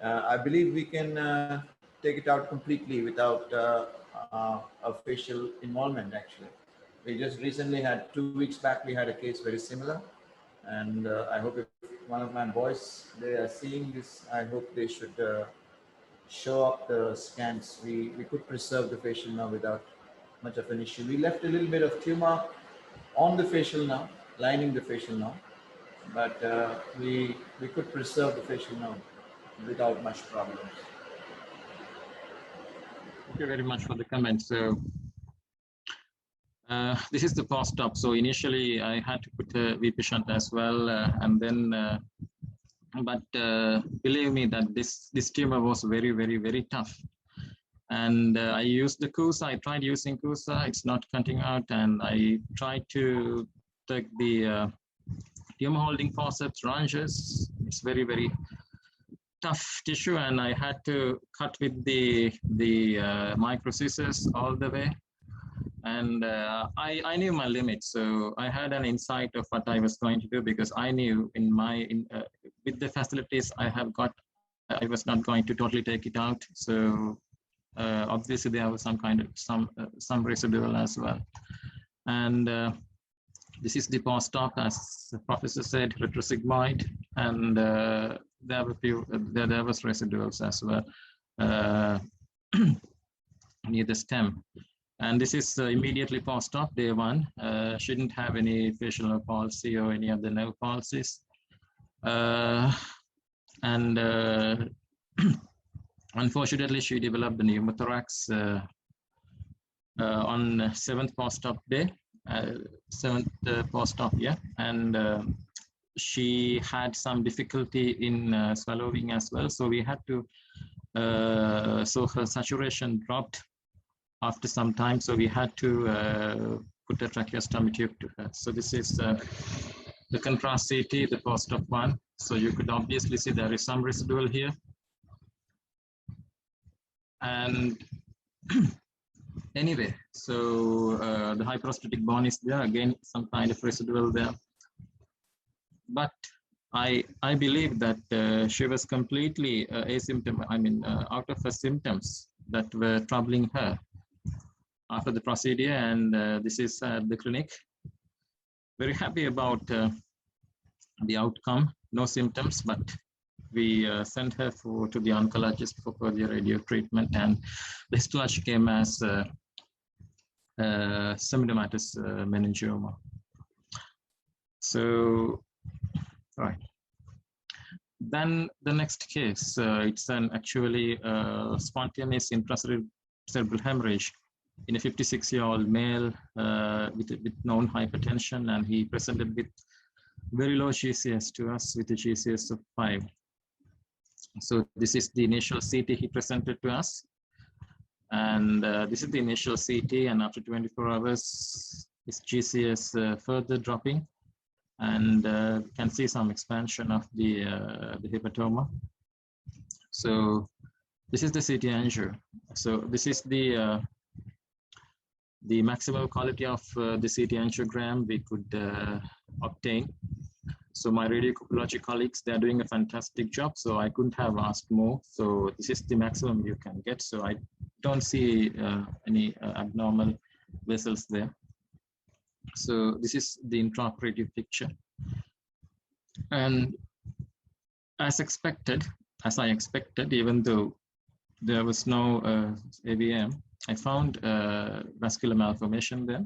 I believe we can take it out completely without a facial involvement, actually. We just recently had, 2 weeks back, we had a case very similar. And I hope if one of my boys, they are seeing this, I hope they should show up the scans. We could preserve the facial nerve without much of an issue. We left a little bit of tumor on the facial nerve, lining the facial nerve, but we could preserve the facial nerve without much problems. Thank you very much for the comment. So this is the post-op. So initially I had to put a VP shunt as well, and then, but believe me that this tumor was very, very, very tough. And I used the CUSA. I tried using CUSA. It's not cutting out, and I tried to take the tumor holding forceps ranges. It's very, very tough tissue, and I had to cut with the micro scissors all the way. And I knew my limits, so I had an insight of what I was going to do, because I knew with the facilities I have got, I was not going to totally take it out. So obviously there was some residual as well. And this is the post-op, as the professor said, retrosigmoid, and there was residuals as well near the stem. And this is immediately post-op, day 1. Shouldn't have any facial nerve palsy or any other nerve palsies. And unfortunately, she developed the pneumothorax on 7th post-op day, 7th post-op, yeah. And she had some difficulty in swallowing as well. So we had to, so her saturation dropped after some time. So we had to put a tracheostomy tube to her. So this is the contrast CT, the post-op one. So you could obviously see there is some residual here. And anyway, so the hyperostotic bone is there, again, some kind of residual there. But I believe that she was completely out of her symptoms that were troubling her after the procedure. And this is the clinic. Very happy about the outcome, no symptoms, but we sent her to the oncologist for further radio treatment, and the discharge came as seminomatous meningioma. So, right. Then the next case, it's an actually spontaneous intracerebral hemorrhage in a 56-year-old male with known hypertension, and he presented with very low GCS to us with a GCS of 5. So this is the initial CT he presented to us, and this is the initial CT, and after 24 hours, his GCS further dropping, and we can see some expansion of the hepatoma. So this is the CT angio. So this is the maximum quality of the CT angiogram we could obtain. So my radiology colleagues, they're doing a fantastic job. So I couldn't have asked more. So this is the maximum you can get. So I don't see any abnormal vessels there. So this is the intraoperative picture. And as I expected, even though there was no AVM, I found vascular malformation there.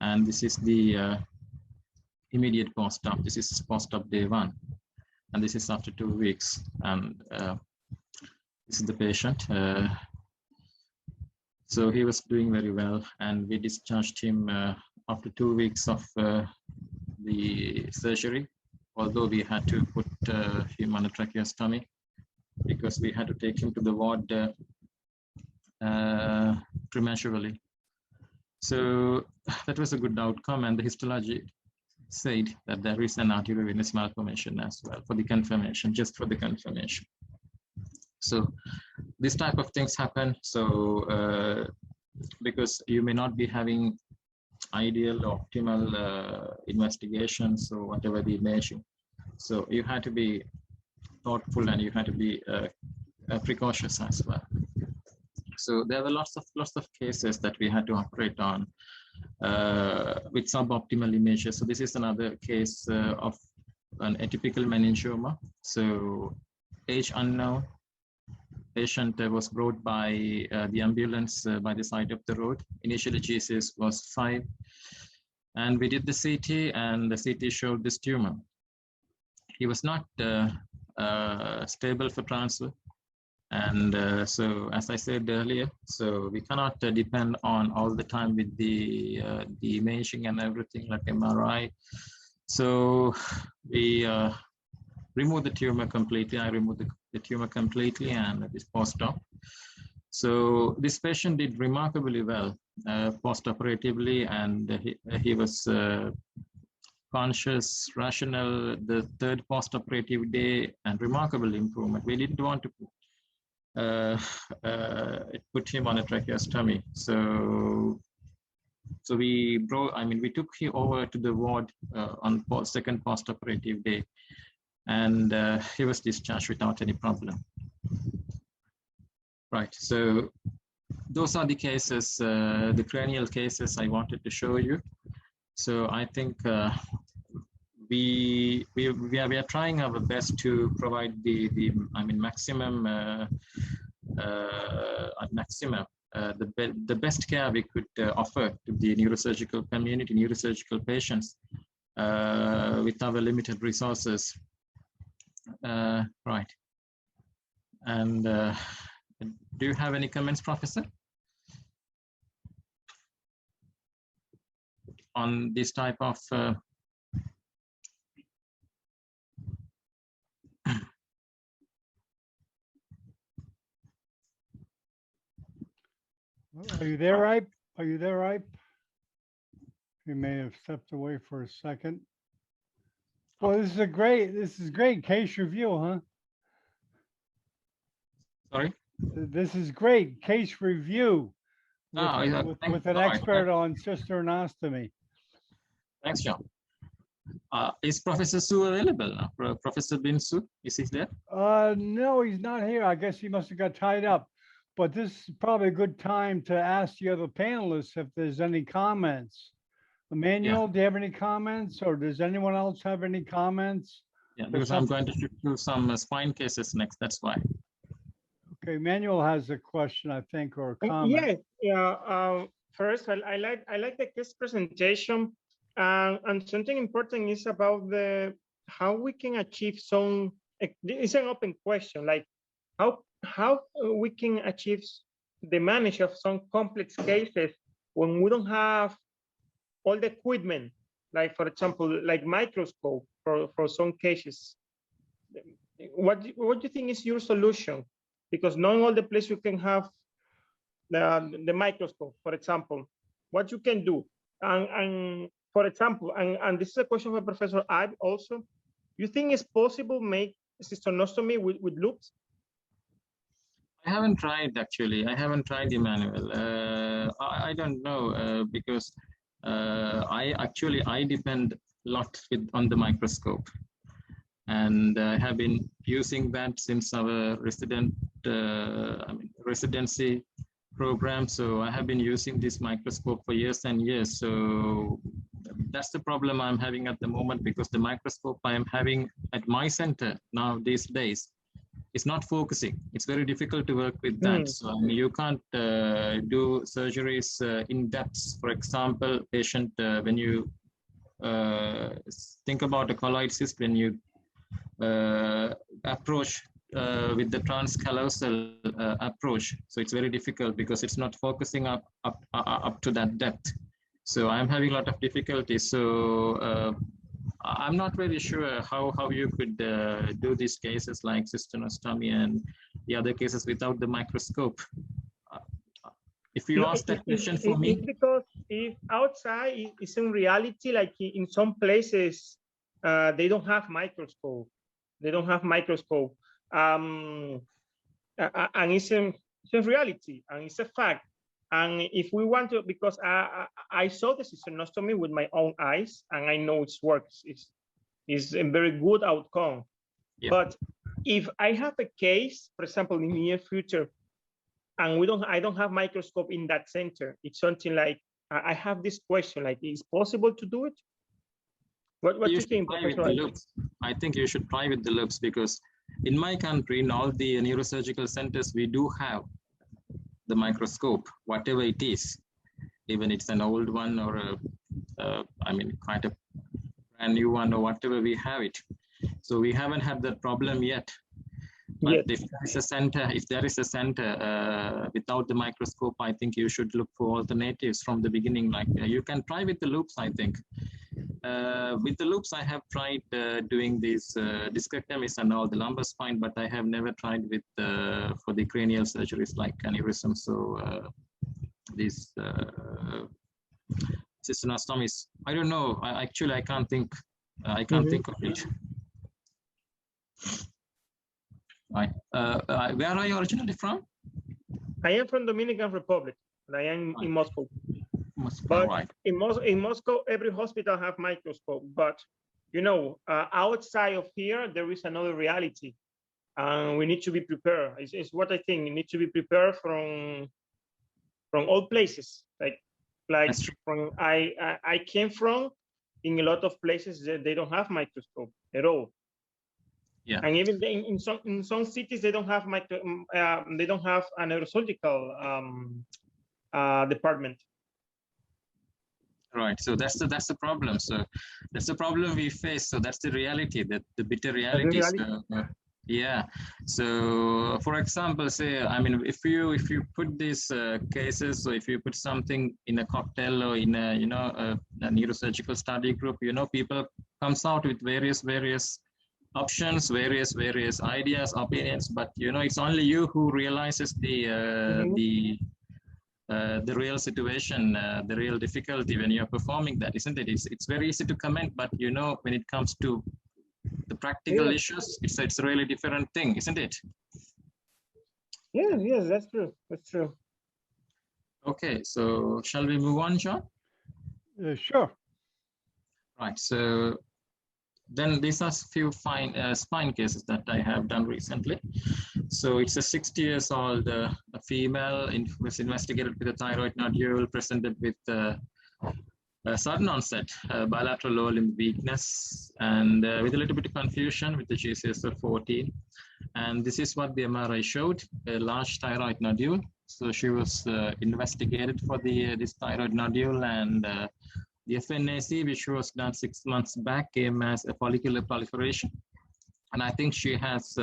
And this is the immediate post-op. This is post-op day 1. And this is after 2 weeks. And this is the patient. So he was doing very well. And we discharged him after 2 weeks of the surgery, although we had to put him on a tracheostomy because we had to take him to the ward prematurely. So that was a good outcome, and the histology said that there is an arteriovenous malformation as well for the confirmation, just for the confirmation. So this type of things happen. So because you may not be having ideal or optimal investigations or whatever the imaging. So you had to be thoughtful, and you had to be precautious as well. So there were lots of cases that we had to operate on with suboptimal images. So this is another case of an atypical meningioma. So age unknown. Patient was brought by the ambulance by the side of the road. Initially GCS was 5, and we did the CT, and the CT showed this tumor. He was not stable for transfer. And so, as I said earlier, so we cannot depend on all the time with the imaging and everything like MRI. So we removed the tumor completely. I removed the tumor completely, and this post-op. So this patient did remarkably well post-operatively, and he was conscious, rational the 3rd post-operative day, and remarkable improvement. We didn't want to put him on a tracheostomy. So we took him over to the ward on 2nd post-operative day, and he was discharged without any problem. Right, so those are the cases, the cranial cases I wanted to show you. So I think we are trying our best to provide the best care we could offer to the neurosurgical community, neurosurgical patients with our limited resources. Right. And do you have any comments, Professor, on this type of Are you there, Ripe? Are you there, Ripe? You may have stepped away for a second. Well, this is great case review, huh? Sorry? This is great case review with an expert on CISTERNOSTOmy. Thanks, John. Is Professor Su available now? Professor Bin Su, is he there? No, he's not here. I guess he must have got tied up. But this is probably a good time to ask the other panelists if there's any comments. Emmanuel, do you have any comments, or does anyone else have any comments? Yeah, because I'm going to do some spine cases next, that's why. Okay, Emmanuel has a question, I think, or a comment. Yeah. first, I like the case presentation, and something important is about the how we can achieve some. It's an open question, like how we can achieve the manage of some complex cases when we don't have all the equipment, like for example, like microscope for some cases. What do you think is your solution? Because not all the place you can have the microscope, for example, what you can do. And for example, and this is a question for Professor Ibe also, you think it's possible make cystonostomy with loops? I haven't tried actually. I haven't tried, Emmanuel. I don't know because I depend a lot on the microscope, and I have been using that since our residency program. So I have been using this microscope for years and years. So that's the problem I'm having at the moment, because the microscope I am having at my center now these days is not focusing. It's very difficult to work with that. So I mean, you can't do surgeries in depth. For example, patient, when you think about a colloid cyst, when you approach with the transcallosal approach, so it's very difficult because it's not focusing up to that depth. So I'm having a lot of difficulties. So I'm not really sure how you could do these cases like cystonostomy and the other cases without the microscope. If you ask that question for me, it's because if outside is in reality, like in some places, they don't have microscope. They don't have microscope, and it's in reality, and it's a fact. And if we want to, because I saw the cystonostomy with my own eyes, and I know it works. It's a very good outcome. Yeah. But if I have a case, for example, in the near future, and I don't have microscope in that center, it's something like I have this question: like, is it possible to do it? What do you think, Professor? I think you should try with the loops, because in my country, in all the neurosurgical centers, we do have the microscope, whatever it is, even it's an old one or I mean, quite a brand new one or whatever, we have it. So we haven't had that problem yet. But if there is a center without the microscope, I think you should look for alternatives from the beginning. Like you can try with the loops, I think. With the loops, I have tried doing these discrectomies and all the lumbar spine, but I have never tried with for the cranial surgeries like aneurysm. So these cystonostomies, I don't know. Actually, I can't think. I can't think of it. Right. Where are you originally from? I am from Dominican Republic, and I am in Moscow. But right. in Moscow, every hospital have microscope. But you know, outside of here, there is another reality, and we need to be prepared. It's what I think. We need to be prepared from all places. Like from I came from, in a lot of places they don't have microscope at all. Yeah. And even in some cities they don't have they don't have a neurosurgical department. Right. So that's the problem. So that's the problem we face. So that's the reality, the bitter reality. Yeah. So for example, say, I mean, if you put these cases, so if you put something in a cocktail or in a a neurosurgical study group, people comes out with various options, various ideas, opinions, but it's only you who realizes the real situation, the real difficulty when you're performing that, isn't it? It's very easy to comment, but when it comes to the practical issues, it's a really different thing, isn't it? Yes, that's true. That's true. Okay, so shall we move on, John? Sure. Right. So then these are few spine cases that I have done recently. So it's a 60 years old a female was investigated with a thyroid nodule, presented with Sudden onset, bilateral lower limb weakness, and with a little bit of confusion with the GCSF-14. And this is what the MRI showed, a large thyroid nodule. So she was investigated for this thyroid nodule, and the FNAC, which was done 6 months back, came as a follicular proliferation. And I think she has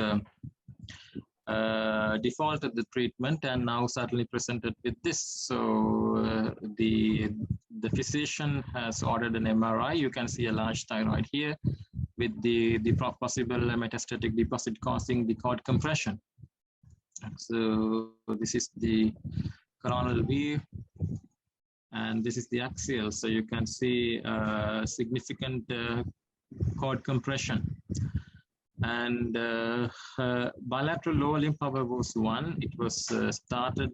defaulted the treatment and now suddenly presented with this. So the physician has ordered an MRI. You can see a large thyroid here with the possible metastatic deposit causing the cord compression. So this is the coronal view, and this is the axial. So you can see significant cord compression. And bilateral lower limb power was 1. It was started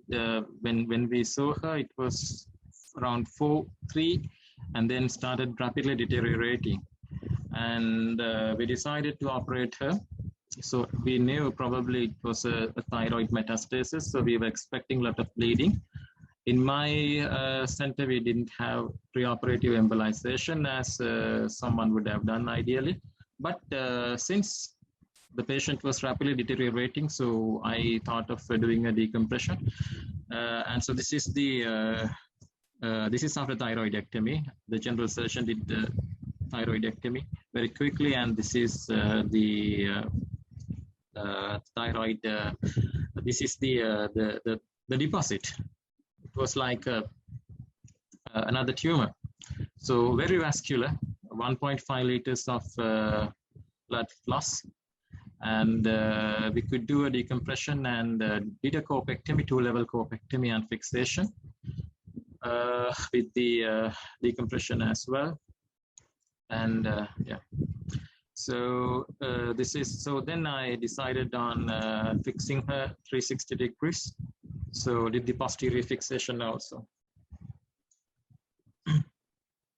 when we saw her, it was around 4.3, and then started rapidly deteriorating. And we decided to operate her. So we knew probably it was a thyroid metastasis, so we were expecting a lot of bleeding. In my center, we didn't have preoperative embolization as someone would have done ideally. But since the patient was rapidly deteriorating, so I thought of doing a decompression. And so this is the this is after thyroidectomy. The general surgeon did the thyroidectomy very quickly, and this is the thyroid. This is the deposit. It was like another tumor. So very vascular, 1.5 liters of blood loss. And we could do a decompression and did a corpectomy, 2-level corpectomy and fixation with the decompression as well. And yeah, so this is, so then I decided on fixing her 360 degrees. So did the posterior fixation also.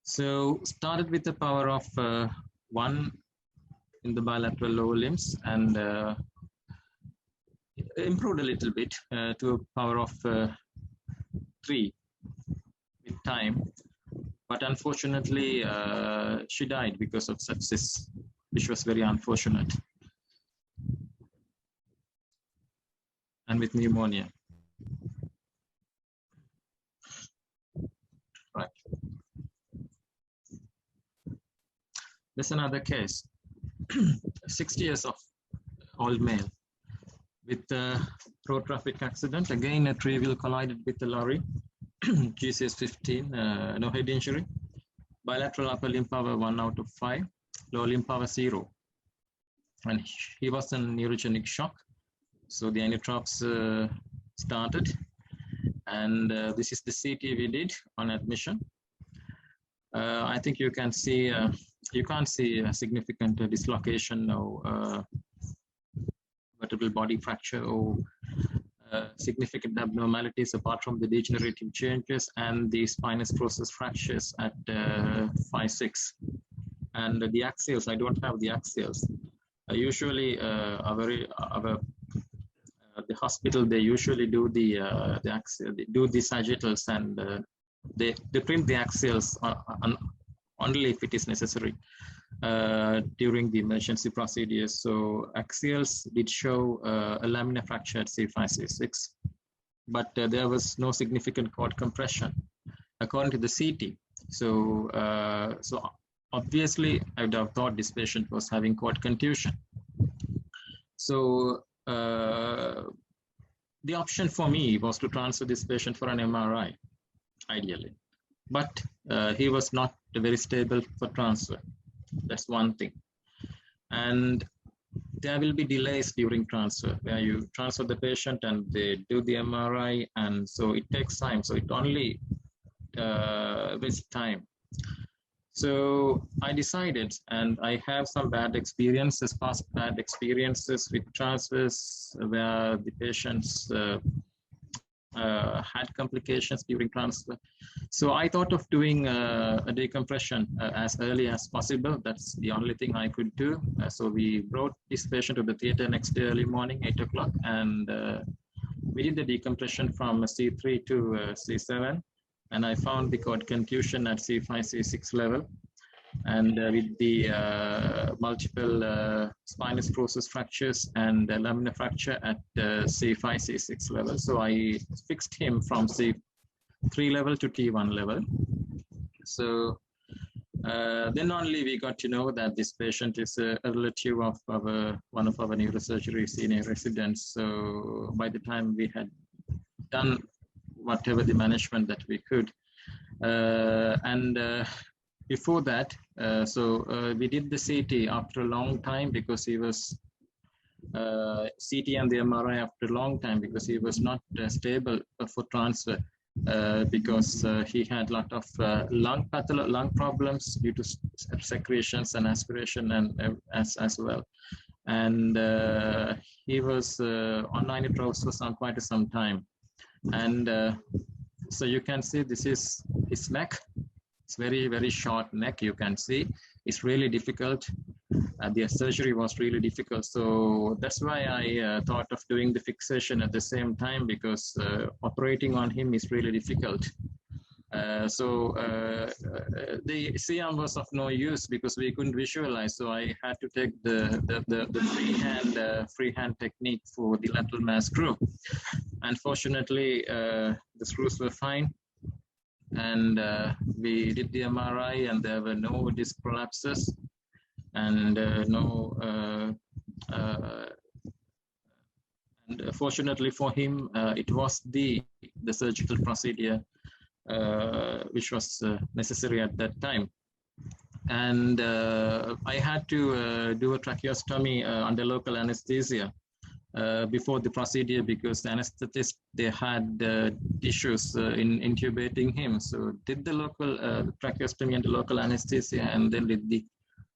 So started with the power of 1 in the bilateral lower limbs, and improved a little bit to a power of 3 with time. But unfortunately, she died because of sepsis, which was very unfortunate, and with pneumonia. Right. There's another case. 60 years of old male with a road traffic accident. Again, a tree wheel collided with the lorry. GCS-15, no head injury. Bilateral upper limb power 1 out of 5. Lower limb power 0. And he was in neurogenic shock. So the inotropes started. And this is the CT we did on admission. I think you can see you can't see a significant dislocation or vertebral body fracture or significant abnormalities apart from the degenerative changes and the spinous process fractures at 5-6. And the axials, I don't have the axials. Usually, the hospital, they usually do the axial, they do the sagittals, and they print the axials only if it is necessary during the emergency procedures. So axials did show a laminar fracture at C5, C6, but there was no significant cord compression according to the CT. So, so obviously I would have thought this patient was having cord contusion. So the option for me was to transfer this patient for an MRI, ideally. But he was not very stable for transfer. That's one thing. And there will be delays during transfer where you transfer the patient and they do the MRI, and so it takes time. So it only wastes time. So I decided, and I have some bad experiences, past bad experiences with transfers where the patients had complications during transfer. So I thought of doing a decompression as early as possible. That's the only thing I could do. So we brought this patient to the theater next day early morning, 8 o'clock, and we did the decompression from C3 to C7. and I found the cord contusion at C5, C6 level, and with the multiple spinous process fractures and laminar fracture at C5, C6 level. So I fixed him from C3 level to T1 level. So then only we got to know that this patient is a relative of one of our neurosurgery senior residents. So by the time we had done whatever the management that we could, before that, we did the CT after a long time because he was CT and the MRI after a long time because he was not stable for transfer. Because he had a lot of lung problems due to secretions and aspiration and as well, and he was on nitrox for quite some time, and so you can see this is his neck. It's very short neck. You can see it's really difficult. The surgery was really difficult, so that's why I thought of doing the fixation at the same time, because operating on him is really difficult. The C-arm was of no use because we couldn't visualize, so I had to take the freehand technique for the lateral mass screw. Unfortunately, the screws were fine, and we did the MRI and there were no disc prolapses. And and fortunately for him, it was the surgical procedure which was necessary at that time. And I had to do a tracheostomy under local anesthesia before the procedure because the anesthetist, they had issues in intubating him. So did the local tracheostomy under local anesthesia and then did the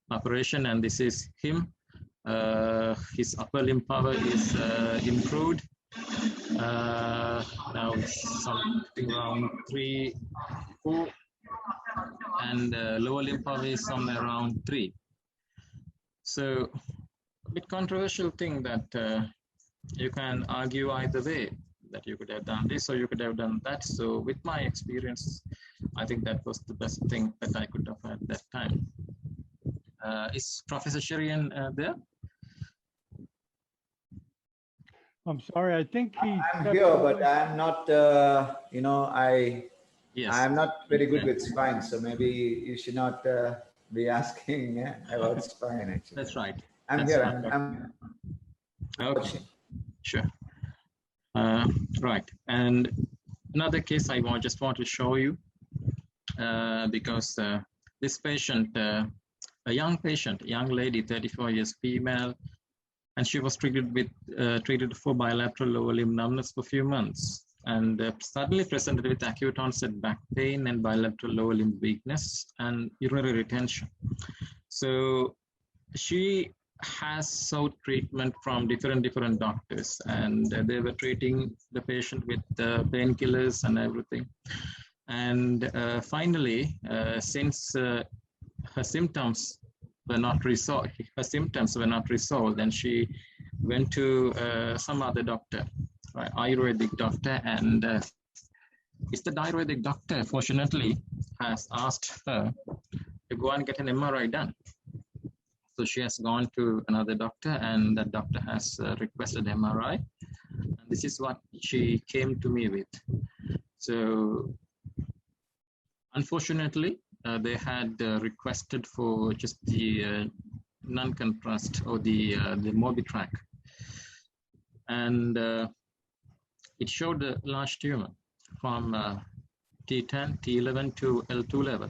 operation, and this is him. His upper limb power is improved. Now it's something around 3, 4, and lower limb power is somewhere around 3. So a bit controversial thing that you can argue either way, that you could have done this or you could have done that. So with my experience, I think that was the best thing that I could have at that time. Is Professor Sherian there? I'm sorry, I think he. I'm here, but I'm not, Yes. I'm not very good with spine, so maybe you should not be asking about spine, actually. That's right. I'm That's here, right. I'm Okay, watching. sure. Right, and another case I just want to show you because this patient, a young patient, young lady, 34 years, female, and she was treated for bilateral lower limb numbness for a few months, and suddenly presented with acute onset back pain and bilateral lower limb weakness and urinary retention. So she has sought treatment from different doctors, and they were treating the patient with painkillers and everything. And finally, since her symptoms were not resolved, and she went to some other doctor, right, Ayurvedic doctor, and it's the Ayurvedic doctor, fortunately, has asked her to go and get an MRI done. So she has gone to another doctor, and that doctor has requested MRI. And this is what she came to me with. So unfortunately, they had requested for just the non-contrast or the Mobitrack, and it showed a large tumor from T10, T11 to L2 level.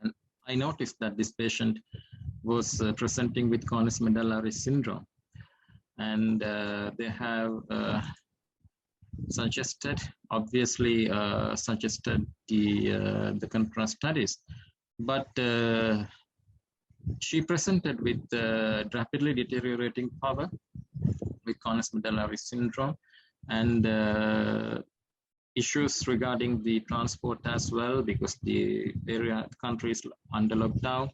And I noticed that this patient was presenting with cornus medullary syndrome, and they have suggested the contrast studies, but she presented with rapidly deteriorating power with cornus medullary syndrome, and issues regarding the transport as well, because the country is under lockdown.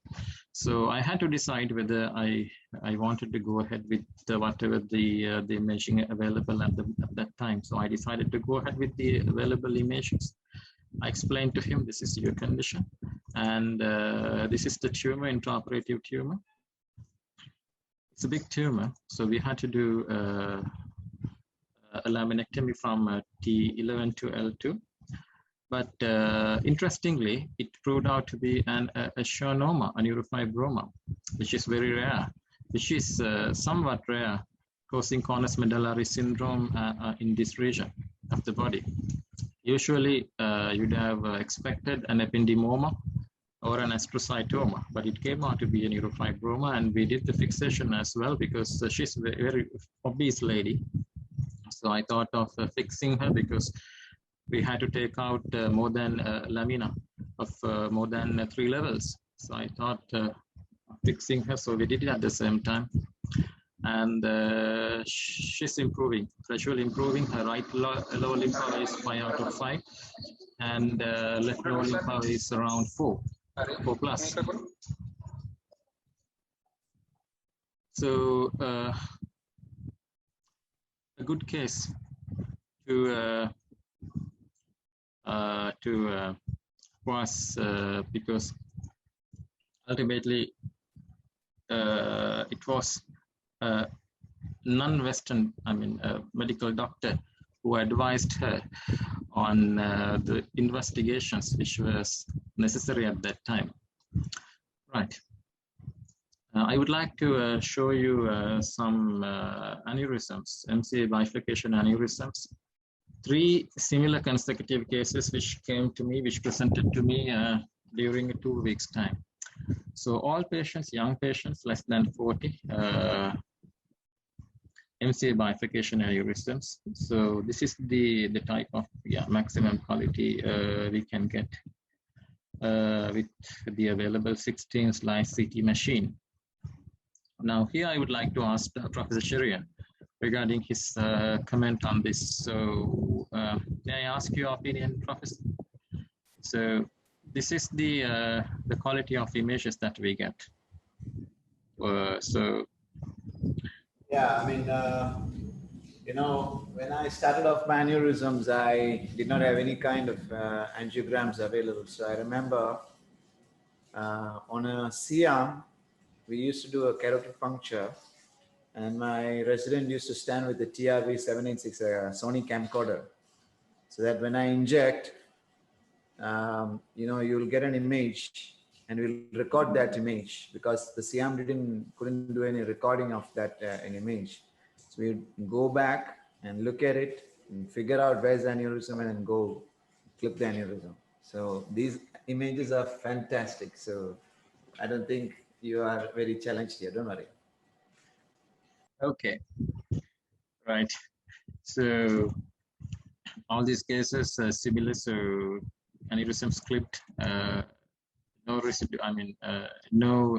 So I had to decide whether I wanted to go ahead with whatever the imaging available at that time. So I decided to go ahead with the available images. I explained to him, this is your condition. And this is the tumor, intraoperative tumor. It's a big tumor. So we had to do a laminectomy from T11 to L2. But interestingly, it proved out to be a schwannoma, a neurofibroma, which is very rare, which is somewhat rare, causing cornus medullary syndrome in this region of the body. Usually, you'd have expected an ependymoma or an astrocytoma, but it came out to be a neurofibroma, and we did the fixation as well because she's a very obese lady. So I thought of fixing her because we had to take out more than lamina of more than 3 levels. So I thought fixing her, so we did it at the same time. And she's improving, gradually improving. Her right lower lymph is 5 out of 5, and left lower lymph is around 4 plus. So a good case to was because ultimately it was a non-Western, medical doctor who advised her on the investigations which was necessary at that time. Right. I would like to show you some aneurysms, MCA bifurcation aneurysms. 3 similar consecutive cases which came to me, which presented to me during 2 weeks' time. So all patients, young patients, less than 40, MCA bifurcation aneurysms. So this is the type of maximum quality we can get with the available 16-slice CT machine. Now here I would like to ask Professor Cherian regarding his comment on this. So may I ask your opinion, Professor? So this is the quality of images that we get. Yeah, when I started off my aneurysms, I did not have any kind of angiograms available. So I remember on a C-arm, we used to do a carotid puncture, and my resident used to stand with the TRV 786, a Sony camcorder, so that when I inject, you'll get an image and we'll record that image, because the C-arm couldn't do any recording of that an image. So we go back and look at it and figure out where's the aneurysm and then go clip the aneurysm. So these images are fantastic. So I don't think you are very challenged here. Don't worry. Okay. Right. So all these cases are similar. So aneurysms clipped, no residue. No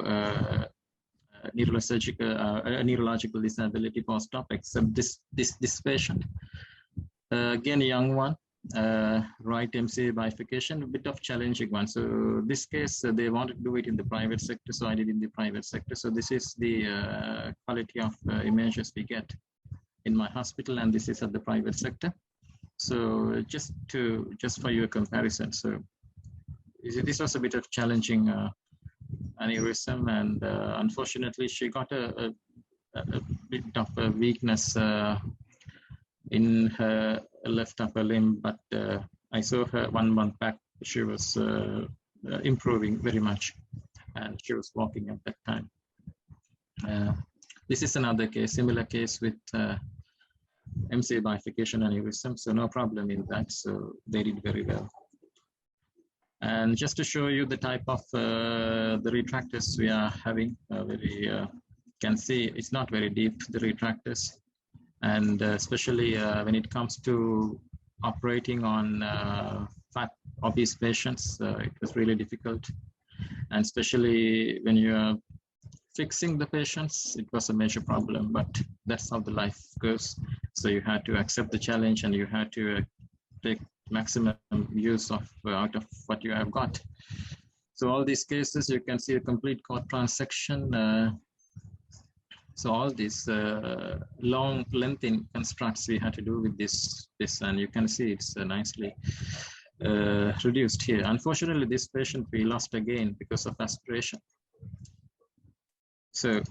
neurological disability post-op except this patient. Again, a young one, right MCA bifurcation, a bit of challenging one. So this case, they wanted to do it in the private sector, so I did in the private sector. So this is the quality of images we get in my hospital, and this is at the private sector. So just for your comparison, so this was a bit of challenging aneurysm, and unfortunately she got a bit of a weakness in her left upper limb, but I saw her 1 month back. She was improving very much, and she was walking at that time. This is another case, similar case with MCA bifurcation aneurysm, so no problem in that. So they did very well. And just to show you the type of the retractors we are having, can see it's not very deep, the retractors. And especially when it comes to operating on fat, obese patients, it was really difficult. And especially when you are fixing the patients, it was a major problem, but that's how the life goes. So you had to accept the challenge, and you had to take maximum use of out of what you have got. So all these cases, you can see a complete cord transection. So all these long lengthening constructs we had to do with this, and you can see it's nicely reduced here. Unfortunately, this patient we lost again because of aspiration. So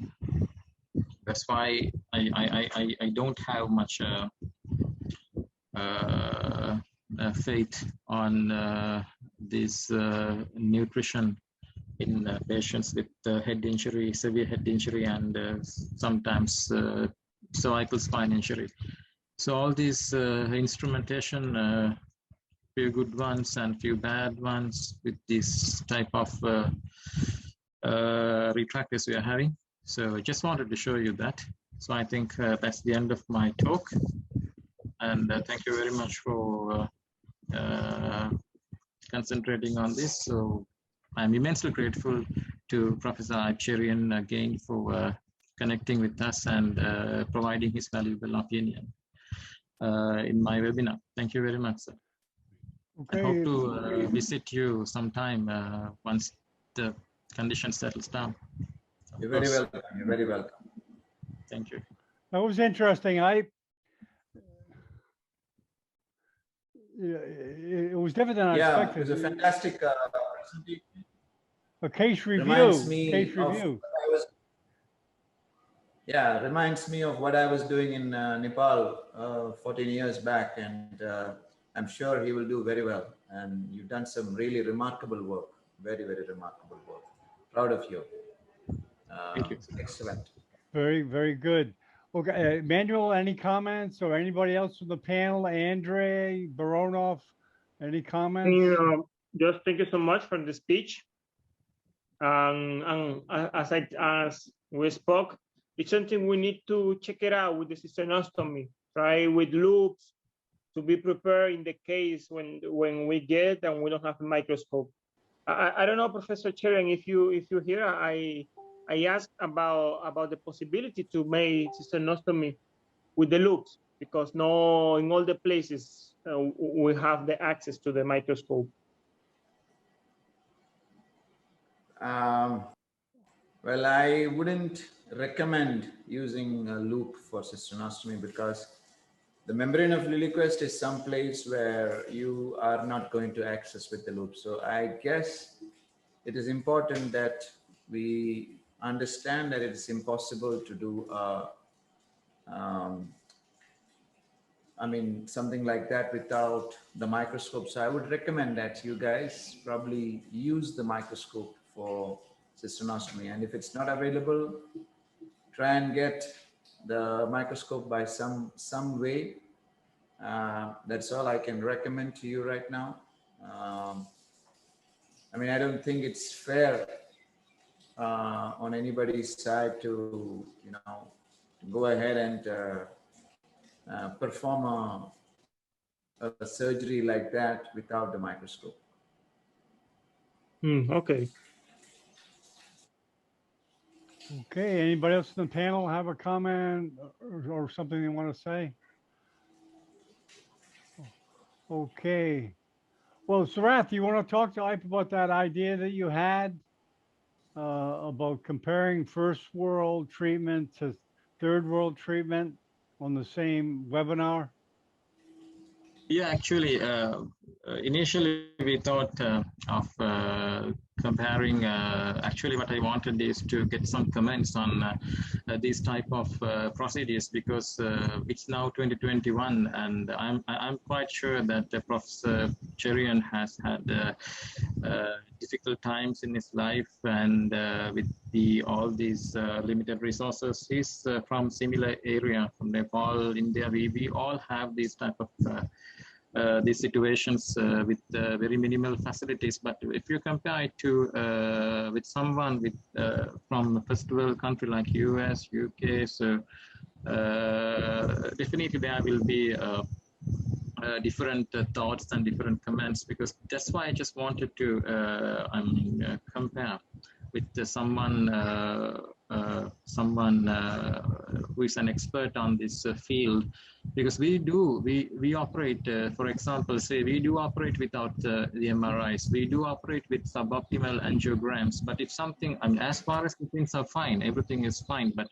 that's why I don't have much faith on this nutrition in patients with head injury, severe head injury, and sometimes cervical spine injury. So all these instrumentation, few good ones and few bad ones with this type of retractors we are having. So I just wanted to show you that. So I think that's the end of my talk. And thank you very much for concentrating on this. So I'm immensely grateful to Professor Ipcherian again for connecting with us and providing his valuable opinion in my webinar. Thank you very much, sir. Okay. I hope to visit you sometime once the condition settles down. You're very welcome. You're very welcome. Thank you. That was interesting. It was different than I expected. It was a fantastic presentation. A case review. Reminds me Case of review. what I was, yeah, reminds me of what I was doing in Nepal 14 years back, and I'm sure he will do very well. And you've done some really remarkable work, very, very remarkable work. Proud of you. Thank you. Excellent. Very, very good. Okay, Manuel, any comments or anybody else from the panel? Andre, Baronov, any comments? Just thank you so much for the speech. And as we spoke, it's something we need to check it out with the CISTERNOSTOMY, try with loops to be prepared in the case when we get and we don't have a microscope. I don't know, Professor Cherian, if you hear, I asked about the possibility to make CISTERNOSTOMY with the loops, because no, in all the places we have the access to the microscope. Well, I wouldn't recommend using a loop for CISTERNOSTOMY because the membrane of Lilliquest is some place where you are not going to access with the loop. So I guess it is important that we understand that it is impossible to do I mean, something like that without the microscope. So I would recommend that you guys probably use the microscope for CISTERNOSTOMY. And if it's not available, try and get the microscope by some way. That's all I can recommend to you right now. I mean, I don't think it's fair on anybody's side to, you know, go ahead and perform a surgery like that without the microscope. Okay. Okay, anybody else in the panel have a comment or something they want to say? Okay. Well, Sarath, you want to talk to Ipe about that idea that you had about comparing first world treatment to third world treatment on the same webinar? Yeah, actually, initially we thought of comparing, actually what I wanted is to get some comments on these type of procedures, because it's now 2021 and I'm quite sure that Professor Cherian has had difficult times in his life, and with all these limited resources. He's from similar area, from Nepal, India. We all have these type of these situations with very minimal facilities. But if you compare it to with someone with from a first world country like US, UK, so definitely there will be different thoughts and different comments, because that's why I just wanted to compare with someone who is an expert on this field, because we operate, for example, say we do operate without the MRIs, we do operate with suboptimal angiograms, but if something, I mean, as far as the things are fine, everything is fine, but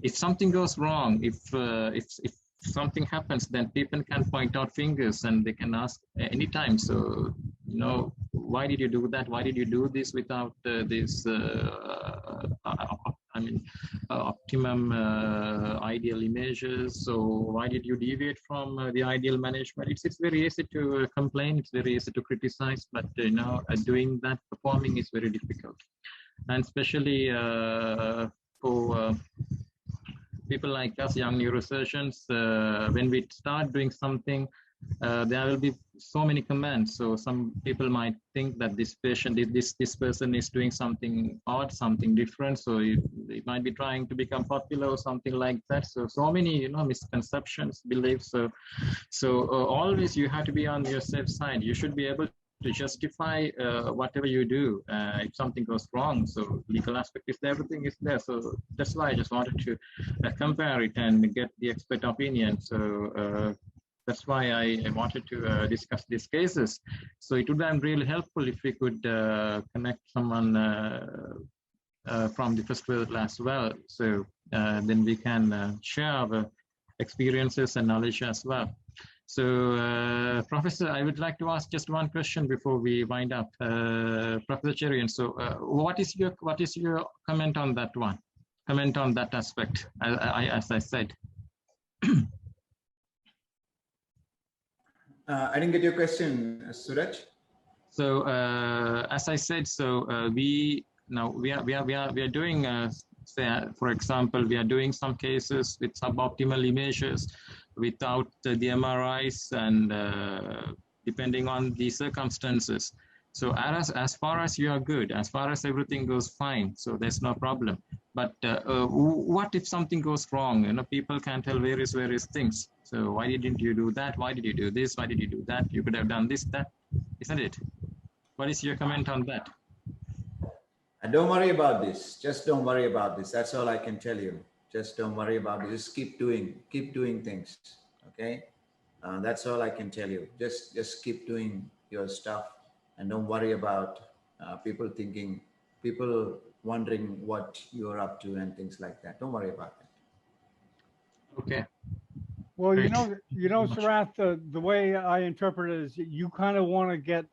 if something goes wrong, if something happens, then people can point out fingers and they can ask anytime. So, you know, why did you do that? Why did you do this without this, optimum ideal images? So why did you deviate from the ideal management? It's very easy to complain. It's very easy to criticize, but you know, doing that, performing is very difficult. And especially for people like us, young neurosurgeons, when we start doing something, there will be so many commands. So some people might think that this patient, this person is doing something odd, something different. So they might be trying to become popular or something like that. So many, you know, misconceptions, beliefs. So always you have to be on your safe side. You should be able to justify whatever you do if something goes wrong. So legal aspect is there, everything is there. So that's why I just wanted to compare it and get the expert opinion. So that's why I wanted to discuss these cases. So it would be really helpful if we could connect someone from the first world as well. So then we can share our experiences and knowledge as well. So, Professor, I would like to ask just one question before we wind up. Professor Cherian, so what is your comment on that one? Comment on that aspect, as I said. I didn't get your question, Suraj. So, as I said, so we are doing, say, for example, we are doing some cases with suboptimal images without the MRIs and depending on the circumstances. So as far as you are good, as far as everything goes fine, so there's no problem. But what if something goes wrong? You know, people can tell various things. So why didn't you do that? Why did you do this? Why did you do that? You could have done this, that, isn't it? What is your comment on that? Don't worry about this. Just don't worry about this. That's all I can tell you. Just don't worry about it. Just keep doing things. Okay. That's all I can tell you. Just keep doing your stuff and don't worry about people wondering what you're up to and things like that. Don't worry about it. Okay. Well, Great. you know, Sarath, the way I interpret it is you kind of want to get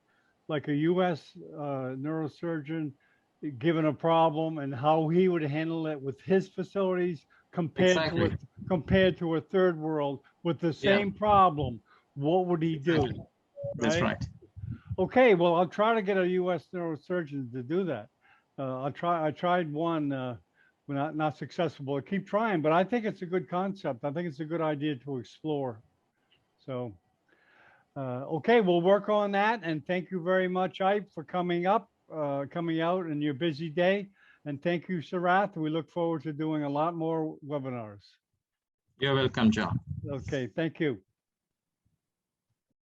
like a U.S. Neurosurgeon given a problem and how he would handle it with his facilities compared to a third world with the same problem. What would he do? Right? That's right. Okay, well, I'll try to get a U.S. neurosurgeon to do that. I tried one, not successful. I keep trying, but I think it's a good concept. I think it's a good idea to explore. So, okay, we'll work on that. And thank you very much, Ike, for coming out in your busy day. And thank you, Sarath. We look forward to doing a lot more webinars. You're welcome, John. Okay, thank you.